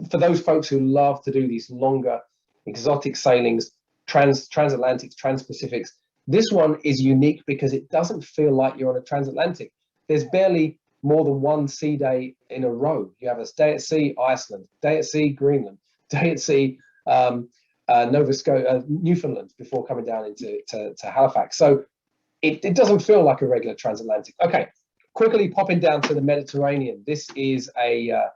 for those folks who love to do these longer exotic sailings, transatlantics, transpacifics, this one is unique because it doesn't feel like you're on a transatlantic. There's barely more than one sea day in a row. You have a day at sea, Iceland, day at sea, Greenland, day at sea, Nova Scotia, Newfoundland, before coming down into Halifax. So it doesn't feel like a regular transatlantic. Okay, quickly popping down to the Mediterranean. This is a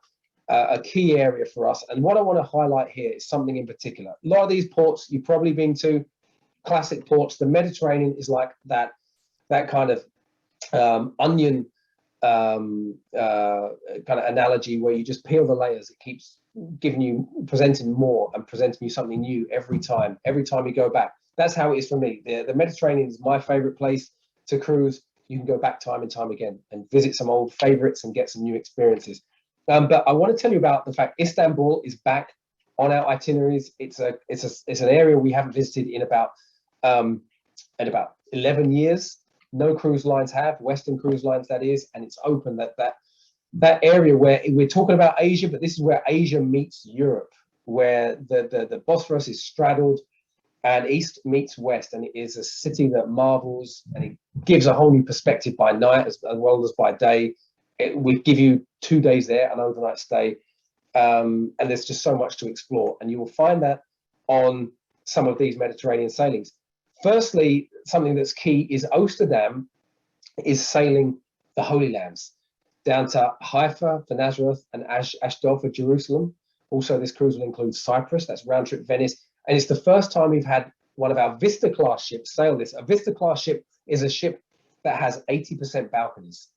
key area for us. And what I want to highlight here is something in particular. A lot of these ports you've probably been to, classic ports. The Mediterranean is like that kind of onion kind of analogy where you just peel the layers. It keeps presenting more and presenting you something new every time you go back. That's how it is for me. The Mediterranean is my favorite place to cruise. You can go back time and time again and visit some old favorites and get some new experiences. But I want to tell you about the fact Istanbul is back on our itineraries. It's an area we haven't visited in about 11 years. No cruise lines have, Western cruise lines that is, and it's open. That area where we're talking about Asia, but this is where Asia meets Europe, where the Bosphorus is straddled and east meets west, and it is a city that marvels, and it gives a whole new perspective by night as well as by day. We give you 2 days there, an overnight stay, and there's just so much to explore, and you will find that on some of these Mediterranean sailings. Firstly, something that's key is Amsterdam is sailing the Holy Lands down to Haifa for Nazareth and Ashdod for Jerusalem. Also, this cruise will include Cyprus, that's round trip Venice. And it's the first time we've had one of our Vista class ships sail this. A Vista class ship is a ship that has 80% balconies.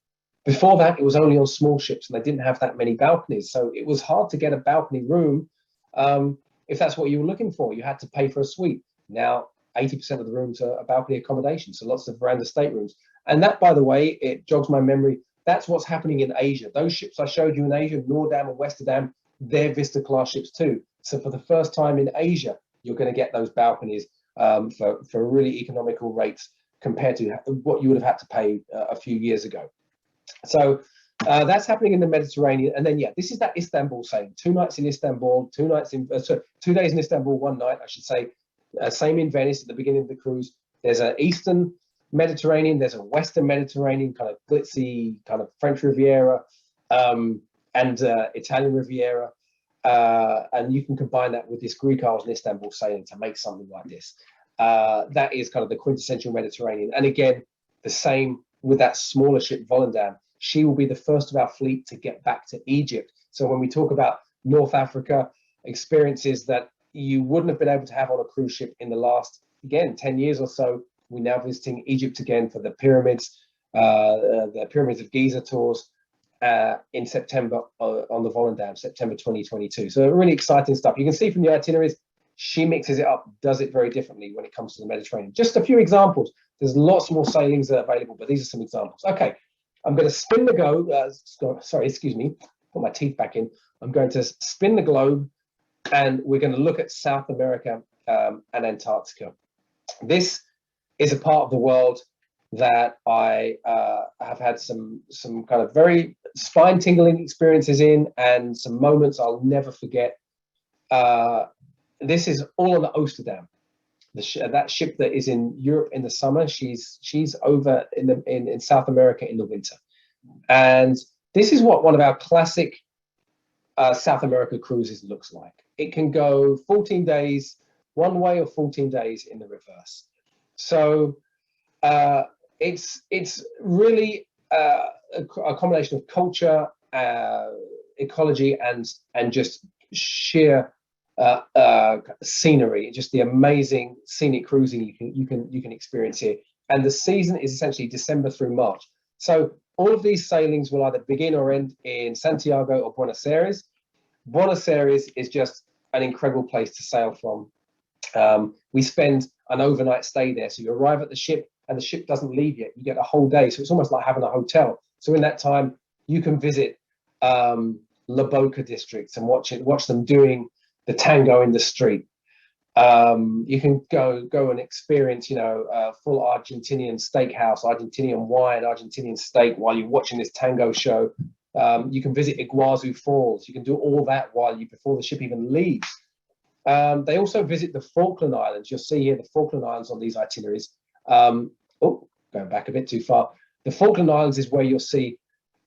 Before that, it was only on small ships and they didn't have that many balconies. So it was hard to get a balcony room. If that's what you were looking for, you had to pay for a suite. Now, 80% of the rooms are balcony accommodation, so lots of veranda staterooms. And that, by the way, it jogs my memory, that's what's happening in Asia. Those ships I showed you in Asia, Noordam and Westerdam, they're Vista class ships too. So for the first time in Asia, you're going to get those balconies for really economical rates compared to what you would have had to pay a few years ago. So that's happening in the Mediterranean. And then, yeah, this is that Istanbul sailing. 2 nights in Istanbul, 2 nights in, 2 days in Istanbul, 1 night, I should say. Same in Venice at the beginning of the cruise. There's an Eastern Mediterranean, there's a Western Mediterranean, kind of glitzy, kind of French Riviera, and Italian Riviera. And you can combine that with this Greek Isles and Istanbul sailing to make something like this. That is kind of the quintessential Mediterranean. And again, the same with that smaller ship, Volendam. She will be the first of our fleet to get back to Egypt. So when we talk about North Africa, experiences that you wouldn't have been able to have on a cruise ship in the last, again, 10 years or so, We're now visiting Egypt again for the pyramids of Giza tours in September on the Volendam, September 2022. So really exciting stuff. You can see from the itineraries, she mixes it up, does it very differently when it comes to the Mediterranean. Just a few examples. There's lots more sailings that are available, but these are some examples. Okay, I'm going to spin the globe. Sorry, excuse me. Put my teeth back in. I'm going to spin the globe, and we're going to look at South America and Antarctica. This is a part of the world that I have had some kind of very spine-tingling experiences in, and some moments I'll never forget. This is all on the Rotterdam, that ship that is in Europe in the summer. She's over in South America in the winter, and this is what one of our classic South America cruises looks like. It can go 14 days one way or 14 days in the reverse. So it's really a combination of culture, ecology, and just sheer scenery, just the amazing scenic cruising you can experience here. And the season is essentially December through March. So all of these sailings will either begin or end in Santiago or Buenos Aires. Buenos Aires is just an incredible place to sail from. We spend an overnight stay there. So you arrive at the ship and the ship doesn't leave yet. You get a whole day. So it's almost like having a hotel. So in that time, you can visit La Boca districts and watch them doing the tango in the street. You can go and experience, full Argentinian steakhouse, Argentinian wine, Argentinian steak while you're watching this tango show. You can visit Iguazu Falls. You can do all that before the ship even leaves. They also visit the Falkland Islands. You'll see here the Falkland Islands on these itineraries. Going back a bit too far. The Falkland Islands is where you'll see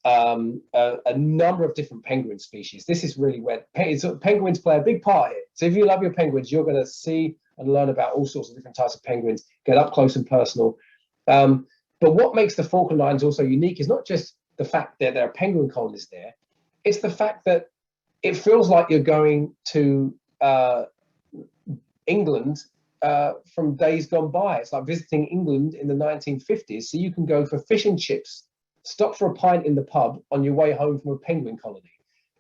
a number of different penguin species. This is really where penguins play a big part here. So if you love your penguins, you're going to see and learn about all sorts of different types of penguins, get up close and personal. But what makes the Falkland Islands also unique is not just the fact that there are penguin colonies there, it's the fact that it feels like you're going to England from days gone by. It's like visiting England in the 1950s. So you can go for fish and chips, stop for a pint in the pub on your way home from a penguin colony.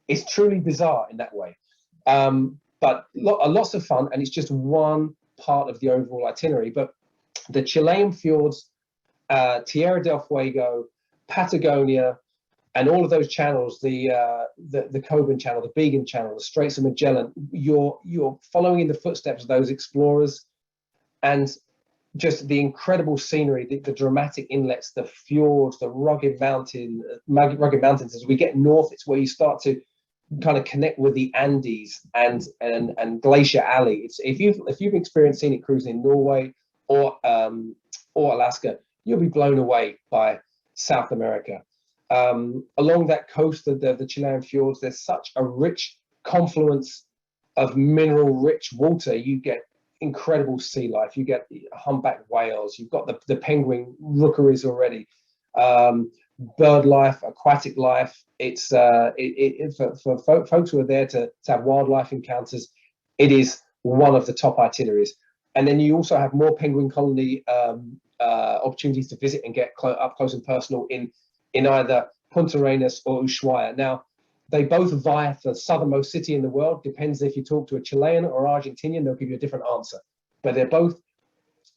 It's truly bizarre in that way, but lots of fun, and it's just one part of the overall itinerary. But the Chilean fjords, Tierra del Fuego, Patagonia, and all of those channels, the Coban Channel, the Beagle Channel, the Straits of Magellan, you're following in the footsteps of those explorers, and just the incredible scenery, the dramatic inlets, the fjords, the rugged mountains. As we get north, it's where you start to kind of connect with the Andes and Glacier Alley. It's if you've experienced scenic cruising in Norway or Alaska, you'll be blown away by South America. Along that coast of the Chilean fjords, there's such a rich confluence of mineral-rich water. You get incredible sea life. You get humpback whales. You've got the penguin rookeries already. Bird life, aquatic life. It's for folks who are there to have wildlife encounters, it is one of the top itineraries. And then you also have more penguin colony opportunities to visit and get up close and personal in either Punta Arenas or Ushuaia. Now, they both vie for the southernmost city in the world. Depends if you talk to a Chilean or Argentinian, they'll give you a different answer. But they're both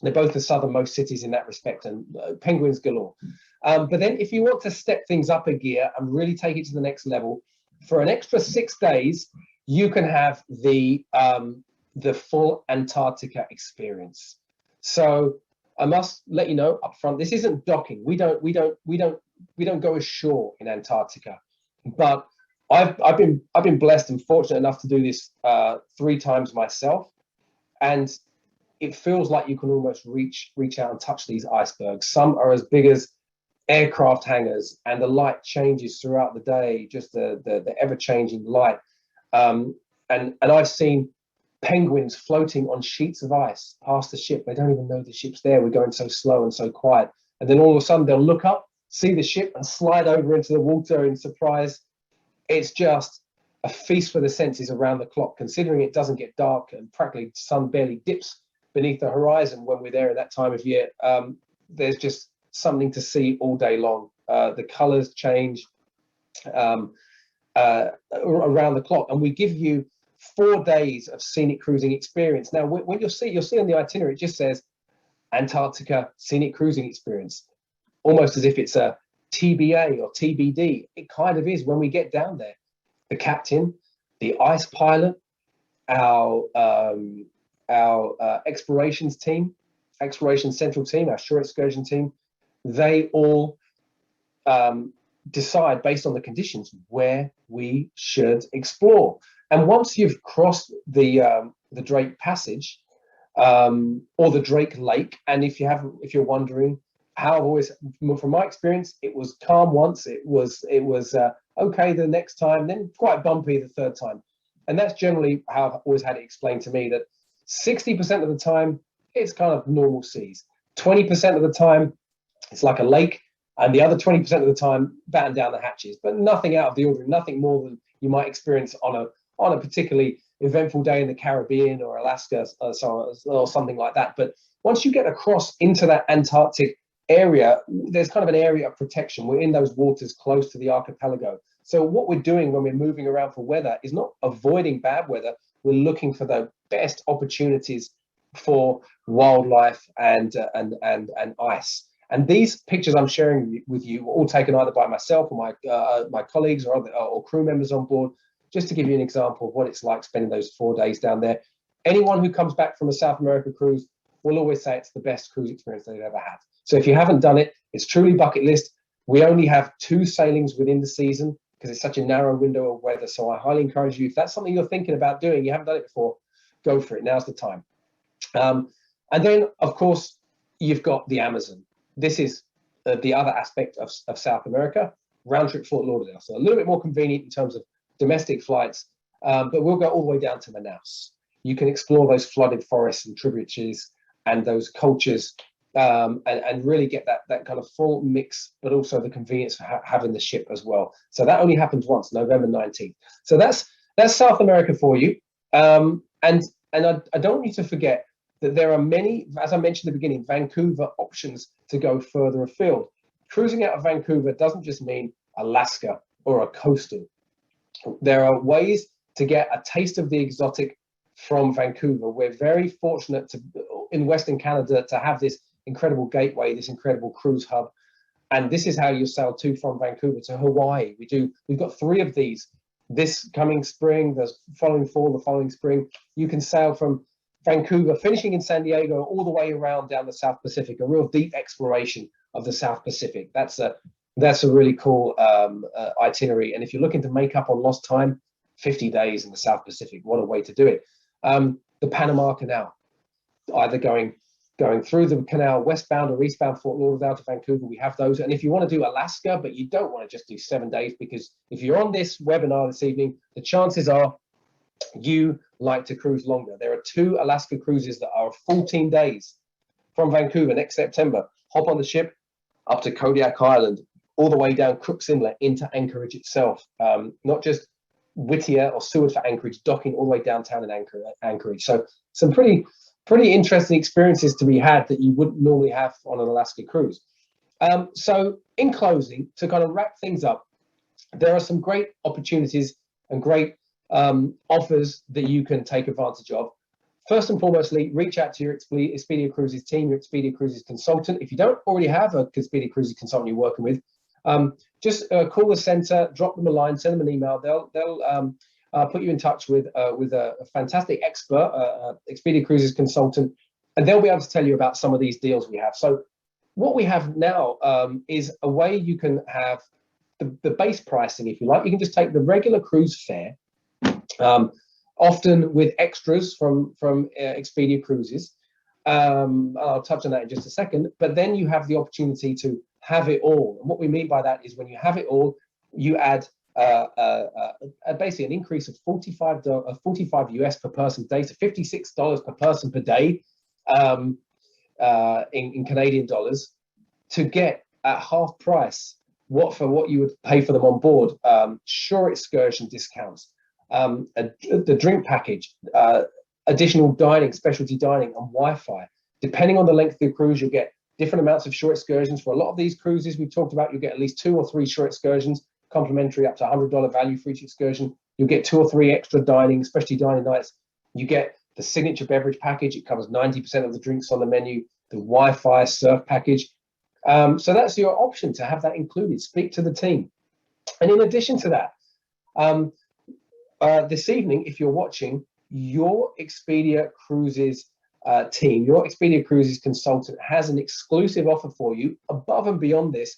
the southernmost cities in that respect, and penguins galore. But then if you want to step things up a gear and really take it to the next level, for an extra 6 days, you can have the full Antarctica experience. So I must let you know up front, this isn't docking. We don't go ashore in Antarctica, but I've been blessed and fortunate enough to do this 3 times myself, and it feels like you can almost reach out and touch these icebergs. Some are as big as aircraft hangars, and the light changes throughout the day, just the ever-changing light. And I've seen penguins floating on sheets of ice past the ship. They don't even know the ship's there. We're going so slow and so quiet. And then all of a sudden they'll look up, see the ship, and slide over into the water in surprise. It's just a feast for the senses around the clock, considering it doesn't get dark and practically the sun barely dips beneath the horizon when we're there at that time of year. There's just something to see all day long. The colors change around the clock, and we give you 4 days of scenic cruising experience. Now, when you'll see on the itinerary, it just says Antarctica scenic cruising experience, almost as if it's a TBA or TBD. It kind of is when we get down there. The captain, the ice pilot, our exploration central team, our shore excursion team, they all decide based on the conditions where we should explore. And once you've crossed the Drake Passage or the Drake Lake, and if you're wondering how I've always, from my experience, it was calm once, it was okay the next time, then quite bumpy the third time. And that's generally how I've always had it explained to me, that 60% of the time it's kind of normal seas, 20% of the time it's like a lake, and the other 20% of the time batten down the hatches, but nothing out of the ordinary, nothing more than you might experience on a particularly eventful day in the Caribbean or Alaska or something like that. But once you get across into that Antarctic area, there's kind of an area of protection. We're in those waters close to the archipelago. So what we're doing when we're moving around for weather is not avoiding bad weather. We're looking for the best opportunities for wildlife and ice. And these pictures I'm sharing with you were all taken either by myself or my colleagues or crew members on board, just to give you an example of what it's like spending those 4 days down there. Anyone who comes back from a South America cruise will always say it's the best cruise experience they've ever had. So if you haven't done it, it's truly bucket list. We only have 2 sailings within the season because it's such a narrow window of weather. So I highly encourage you, if that's something you're thinking about doing, you haven't done it before, go for it. Now's the time. And then, of course, you've got the Amazon. This is the other aspect of South America, round trip Fort Lauderdale. So a little bit more convenient in terms of domestic flights, but we'll go all the way down to Manaus. You can explore those flooded forests and tributaries and those cultures, and really get that kind of full mix, but also the convenience of having the ship as well. So that only happens once, November 19th. So that's South America for you. And I don't want you to forget that there are many, as I mentioned at the beginning, Vancouver options to go further afield. Cruising out of Vancouver doesn't just mean Alaska or a coastal. There are ways to get a taste of the exotic from Vancouver. We're very fortunate in Western Canada to have this incredible gateway, this incredible cruise hub. And this is how you sail from Vancouver to Hawaii. We've got 3 of these this coming spring, the following fall, the following spring. You can sail from Vancouver, finishing in San Diego, all the way around down the South Pacific, a real deep exploration of the South Pacific. That's a really cool itinerary. And if you're looking to make up on lost time, 50 days in the South Pacific, what a way to do it. The Panama Canal, either going through the canal westbound or eastbound Fort Lauderdale to Vancouver, we have those. And if you want to do Alaska, but you don't want to just do 7 days, because if you're on this webinar this evening, the chances are you like to cruise longer. There are 2 Alaska cruises that are 14 days from Vancouver next September. Hop on the ship up to Kodiak Island, all the way down Crooks Inlet into Anchorage itself. Not just Whittier or Seward for Anchorage, docking all the way downtown in Anchorage. So some pretty interesting experiences to be had that you wouldn't normally have on an Alaska cruise. So in closing, to kind of wrap things up, there are some great opportunities and great offers that you can take advantage of. First and foremostly, reach out to your Expedia Cruises team, your Expedia Cruises consultant. If you don't already have a Expedia Cruises consultant you're working with, just call the center, drop them a line, send them an email. They'll put you in touch with a fantastic expert, Expedia Cruises consultant, and they'll be able to tell you about some of these deals we have. So what we have now is a way you can have the base pricing, if you like. You can just take the regular cruise fare, often with extras from Expedia Cruises. I'll touch on that in just a second, but then you have the opportunity to have it all. And what we mean by that is when you have it all, you add basically an increase of 45 US per person per day to $56 per person per day in Canadian dollars, to get at half price what you would pay for them on board. Shore excursion discounts, the drink package, additional dining, specialty dining, and Wi-Fi. Depending on the length of the cruise, you'll get different amounts of short excursions. For a lot of these cruises we've talked about, you'll get at least 2 or 3 short excursions, complimentary up to $100 value for each excursion. You'll get 2 or 3 extra dining, specialty dining nights. You get the signature beverage package. It covers 90% of the drinks on the menu, the Wi-Fi surf package. So that's your option to have that included. Speak to the team. And in addition to that, this evening, if you're watching, your Expedia Cruises team, your Expedia Cruises consultant has an exclusive offer for you above and beyond this,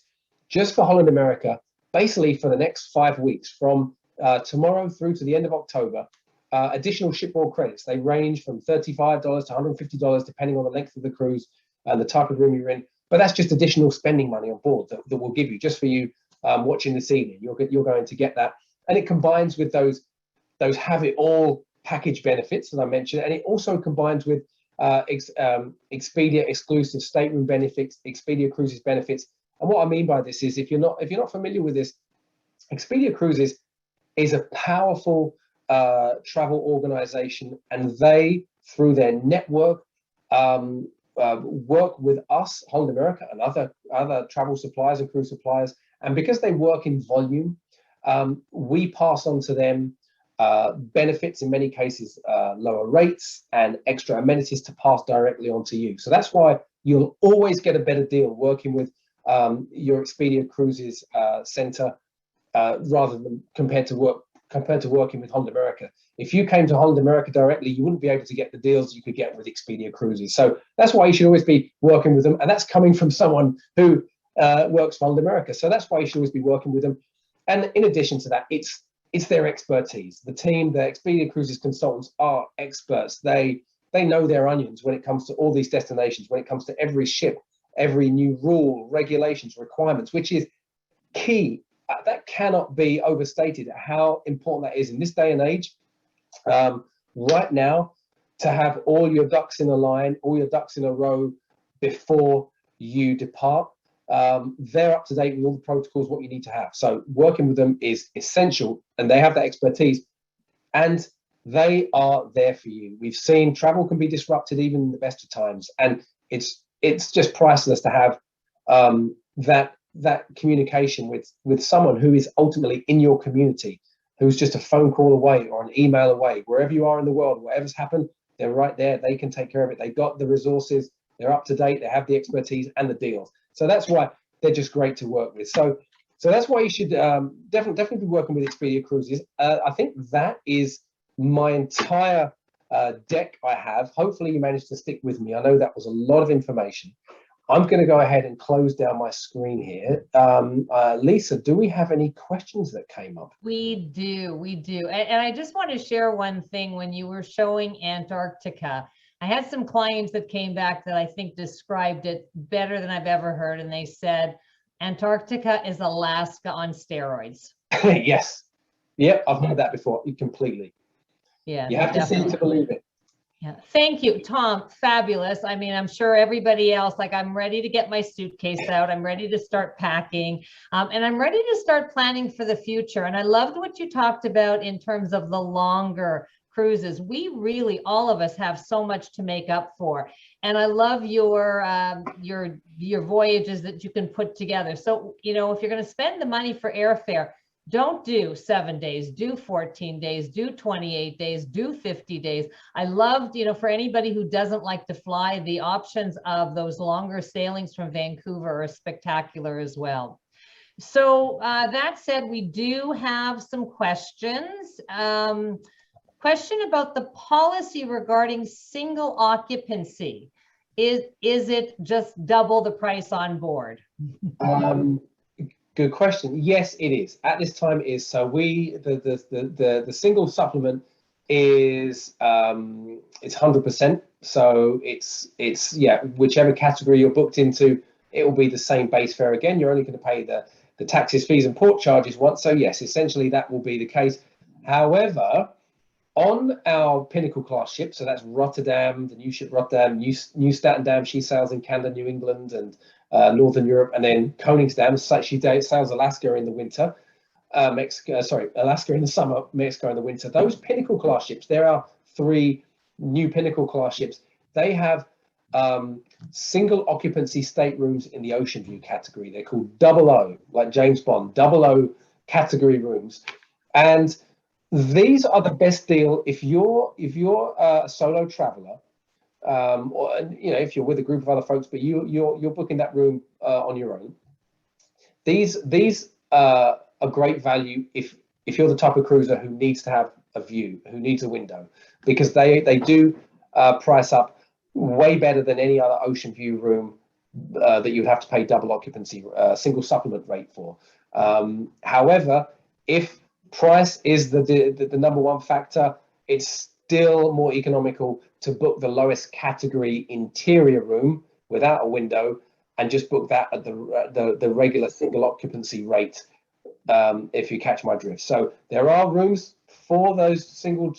just for Holland America, basically for the next 5 weeks, from tomorrow through to the end of October. Additional shipboard credits. They range from $35 to $150, depending on the length of the cruise and the type of room you're in. But that's just additional spending money on board that we'll give you just for you watching this evening. You're going to get that. And it combines with those have it all package benefits that I mentioned. And it also combines with Expedia exclusive stateroom benefits, Expedia Cruises benefits. And what I mean by this is, if you're not familiar with this, Expedia Cruises is a powerful travel organization, and they, through their network, work with us, Holland America, and other travel suppliers and cruise suppliers. And because they work in volume, we pass on to them benefits, in many cases lower rates and extra amenities to pass directly on to you. So that's why you'll always get a better deal working with your Expedia Cruises center rather than compared to working with Holland America. If you came to Holland America directly, you wouldn't be able to get the deals you could get with Expedia Cruises. So that's why you should always be working with them. And that's coming from someone who works for Holland America. So that's why you should always be working with them. And in addition to that, it's their expertise. The team, the Expedia Cruises consultants are experts. They know their onions when it comes to all these destinations, when it comes to every ship, every new rule, regulations, requirements, which is key. That cannot be overstated how important that is in this day and age. Right now, to have all your ducks in a line, all your ducks in a row before you depart. They're up to date with all the protocols, what you need to have. So working with them is essential, and they have that expertise, and they are there for you. We've seen travel can be disrupted even in the best of times, and it's just priceless to have that communication with someone who is ultimately in your community, who's just a phone call away or an email away. Wherever you are in the world, whatever's happened, they're right there. They can take care of it. They got the resources. They're up to date. They have the expertise and the deals. So that's why they're just great to work with. So that's why you should definitely be working with Expedia Cruises. I think that is my entire deck I have. Hopefully you managed to stick with me. I know that was a lot of information. I'm going to go ahead and close down my screen here. Lisa, do we have any questions that came up? We do. And I just want to share one thing. When you were showing Antarctica, I had some clients that came back that I think described it better than I've ever heard. And they said, Antarctica is Alaska on steroids. Yes. Yep, I've heard that before, completely. Yeah. You have to see it to believe it. Yeah. Thank you, Tom. Fabulous. I mean, I'm sure everybody else, like, I'm ready to get my suitcase out. I'm ready to start packing, and I'm ready to start planning for the future. And I loved what you talked about in terms of the longer cruises. We really, all of us, have so much to make up for. And I love your voyages that you can put together. So, if you're going to spend the money for airfare, don't do 7 days, do 14 days, do 28 days, do 50 days. I loved, for anybody who doesn't like to fly, the options of those longer sailings from Vancouver are spectacular as well. So that said, we do have some questions. Question about the policy regarding single occupancy. Is it just double the price on board? Good question. Yes, it is. At this time, it is. So the single supplement is it's 100%. So it's whichever category you're booked into, it will be the same base fare again. You're only going to pay the taxes, fees, and port charges once. So yes, essentially that will be the case. However, on our Pinnacle class ship, so that's Rotterdam, the new ship Rotterdam, New Statendam, she sails in Canada, New England, and Northern Europe, and then Koningsdam, she sails Alaska in the winter, Alaska in the summer, Mexico in the winter. Those Pinnacle class ships, there are 3 new Pinnacle class ships, they have single occupancy staterooms in the Ocean View category. They're called 00, like James Bond, 00 category rooms. And these are the best deal if you're a solo traveler, or if you're with a group of other folks, but you're booking that room on your own. These are great value if you're the type of cruiser who needs to have a view, who needs a window, because they do price up way better than any other Ocean View room that you'd have to pay double occupancy, single supplement rate for. However, if price is the number one factor, it's still more economical to book the lowest category interior room without a window and just book that at the regular single occupancy rate, if you catch my drift. So there are rooms for those single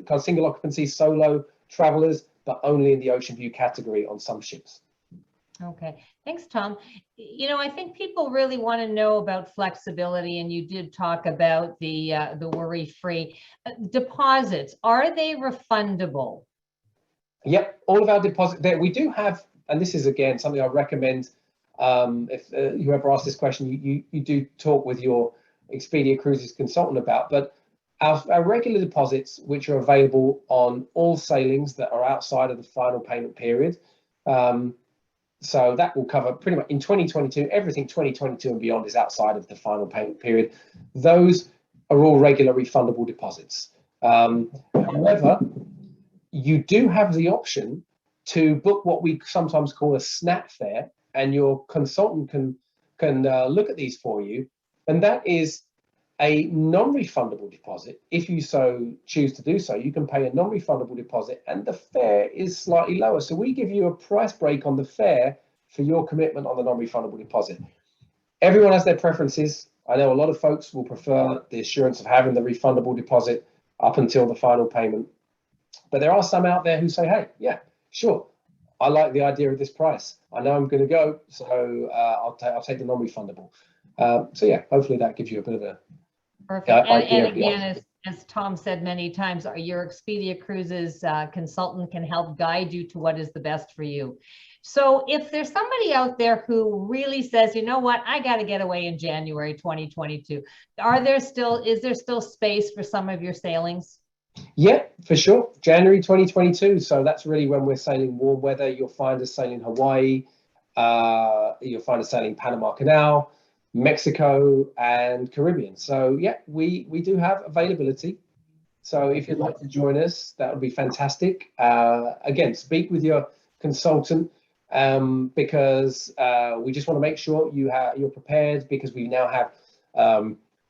occupancy solo travelers, but only in the Ocean View category on some ships. Okay, thanks, Tom. I think people really want to know about flexibility, and you did talk about the worry-free deposits. Are they refundable? Yep, all of our deposits there. We do have, and this is again something I recommend. If whoever asked this question, you do talk with your Expedia Cruises consultant about, but our regular deposits, which are available on all sailings that are outside of the final payment period. So that will cover pretty much in 2022, everything 2022 and beyond is outside of the final payment period. Those are all regular refundable deposits. However, you do have the option to book what we sometimes call a snap fare, and your consultant can look at these for you. And that is a non-refundable deposit. If you so choose to do so, you can pay a non-refundable deposit and the fare is slightly lower. So we give you a price break on the fare for your commitment on the non-refundable deposit. Everyone has their preferences. I know a lot of folks will prefer the assurance of having the refundable deposit up until the final payment. But there are some out there who say, hey, yeah, sure, I like the idea of this price. I know I'm going to go, so I'll take the non-refundable. So yeah, hopefully that gives you a bit of a perfect. And again, as Tom said many times, your Expedia Cruises consultant can help guide you to what is the best for you. So if there's somebody out there who really says, you know what, I got to get away in January 2022, is there still space for some of your sailings? Yeah, for sure. January 2022. So that's really when we're sailing warm weather. You'll find us sailing Hawaii. You'll find us sailing Panama Canal, Mexico, and Caribbean. So yeah, we do have availability. So if you'd like to join us, that would be fantastic. Again, speak with your consultant, because we just want to make sure you're prepared, because we now have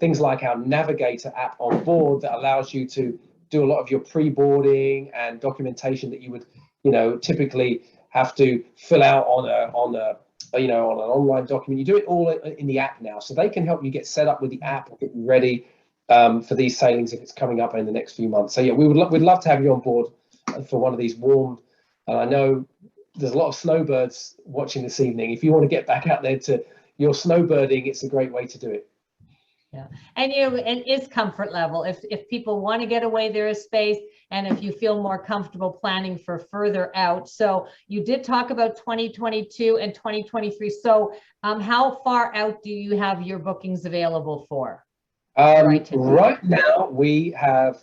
things like our Navigator app on board that allows you to do a lot of your pre-boarding and documentation that you would typically have to fill out on an online document. You do it all in the app now, so they can help you get set up with the app and get you ready for these sailings if it's coming up in the next few months. So yeah, we'd love to have you on board for one of these warm. I know there's a lot of snowbirds watching this evening. If you want to get back out there to your snowbirding, it's a great way to do it. Yeah, and it is comfort level. If people want to get away, there is space, and if you feel more comfortable planning for further out. So you did talk about 2022 and 2023. So how far out do you have your bookings available for? Right now we have.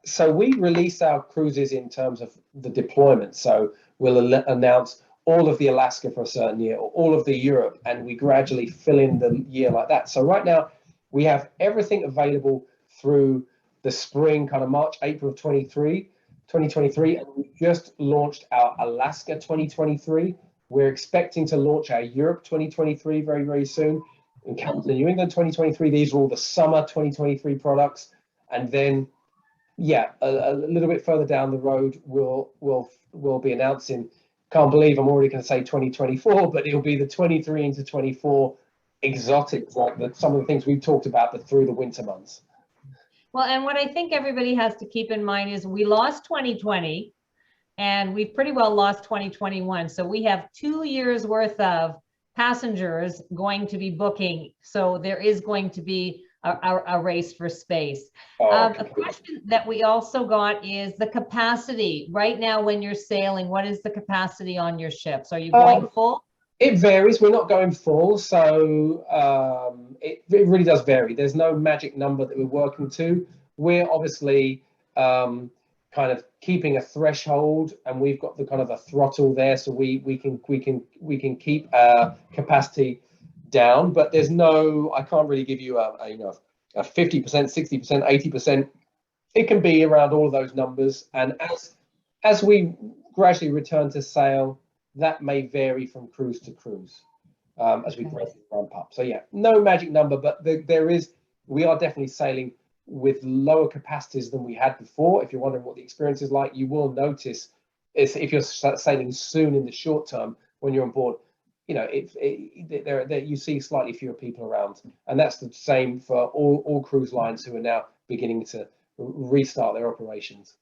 So we release our cruises in terms of the deployment. So we'll announce all of the Alaska for a certain year, or all of the Europe, and we gradually fill in the year like that. So right now we have everything available through the spring, kind of March, April of 2023, and we just launched our Alaska 2023. We're expecting to launch our Europe 2023 very, very soon. In Canada, New England 2023, these are all the summer 2023 products. And then, yeah, a little bit further down the road, we'll be announcing. Can't believe I'm already going to say 2024, but it'll be the 23 into 24 exotics, like some of the things we've talked about, but through the winter months. Well, and what I think everybody has to keep in mind is we lost 2020 and we pretty well lost 2021. So we have 2 years worth of passengers going to be booking. So there is going to be a race for space. Oh, A question that we also got is the capacity. Right now, when you're sailing, what is the capacity on your ships? Are you going full? It varies. We're not going full, so it really does vary. There's no magic number that we're working to. We're obviously kind of keeping a threshold, and we've got the kind of a throttle there, so we can keep our capacity down. But there's no, I can't really give you a 50%, 60%, 80%. It can be around all of those numbers, and as we gradually return to sail, that may vary from cruise to cruise as we gradually ramp up. So yeah, no magic number, but we are definitely sailing with lower capacities than we had before. If you're wondering what the experience is like, you will notice if you're sailing soon in the short term when you're on board, you see slightly fewer people around, and that's the same for all cruise lines who are now beginning to restart their operations.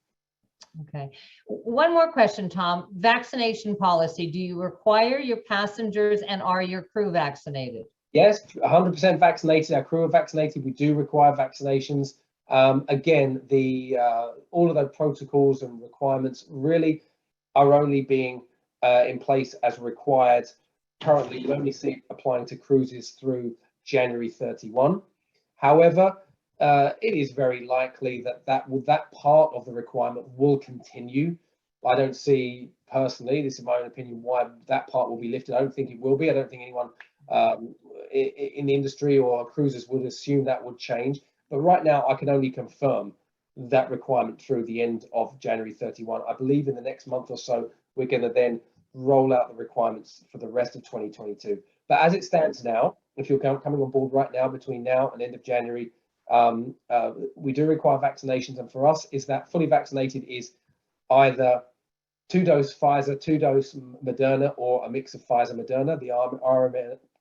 Okay. One more question, Tom. Vaccination policy. Do you require your passengers and are your crew vaccinated? Yes, 100% vaccinated. Our crew are vaccinated. We do require vaccinations. Again, all of the protocols and requirements really are only being in place as required. Currently, you only see it applying to cruises through January 31. However, it is very likely that part of the requirement will continue. I don't see, personally, this is my own opinion, why that part will be lifted. I don't think it will be. I don't think anyone in the industry or cruisers would assume that would change. But right now, I can only confirm that requirement through the end of January 31. I believe in the next month or so, we're going to then roll out the requirements for the rest of 2022. But as it stands now, if you're coming on board right now, between now and end of January, we do require vaccinations. And for us, is that fully vaccinated is either 2-dose Pfizer, 2-dose Moderna, or a mix of Pfizer, Moderna, the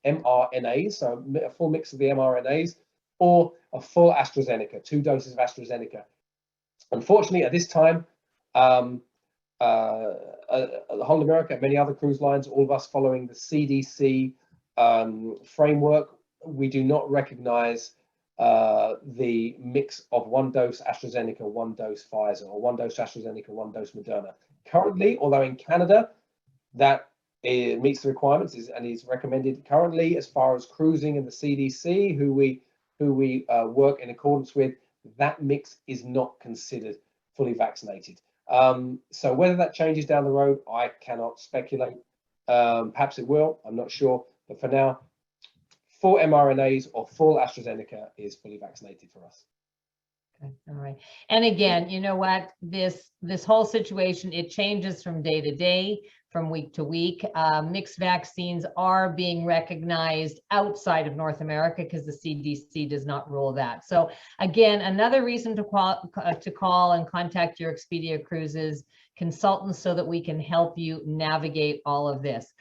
mRNAs, so a full mix of the mRNAs, or a full AstraZeneca, 2 doses of AstraZeneca. Unfortunately, at this time, Holland America and many other cruise lines, all of us following the CDC framework, we do not recognize the mix of 1-dose AstraZeneca, 1-dose Pfizer, or 1-dose AstraZeneca, 1-dose Moderna. Currently, although in Canada, that meets the requirements and is recommended currently as far as cruising and the CDC, who we work in accordance with, that mix is not considered fully vaccinated. So whether that changes down the road, I cannot speculate. Perhaps it will, I'm not sure. But for now, full mRNAs or full AstraZeneca is fully vaccinated for us. Okay, all right. And again, you know what, this whole situation, it changes from day to day, from week to week. Mixed vaccines are being recognized outside of North America because the CDC does not rule that. So again, another reason to call and contact your Expedia Cruises consultants so that we can help you navigate all of this.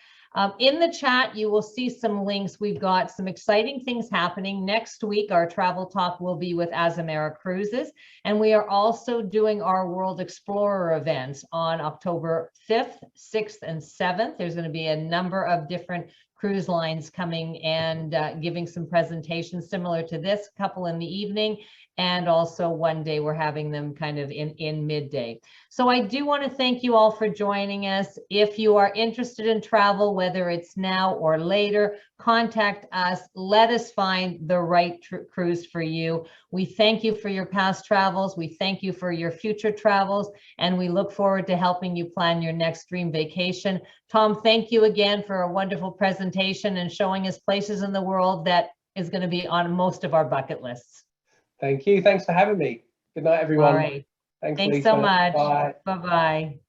In the chat, you will see some links. We've got some exciting things happening. Next week, our travel talk will be with Azamara Cruises, and we are also doing our World Explorer events on October 5th, 6th, and 7th. There's going to be a number of different cruise lines coming and giving some presentations similar to this, couple in the evening, and also one day we're having them kind of in midday. So I do want to thank you all for joining us. If you are interested in travel, whether it's now or later, contact us. Let us find the right cruise for you. We thank you for your past travels. We thank you for your future travels, and we look forward to helping you plan your next dream vacation. Tom, thank you again for a wonderful presentation and showing us places in the world that is going to be on most of our bucket lists. Thank you. Thanks for having me. Good night, everyone. All right. Thanks Lisa. So much. Bye. Bye-bye.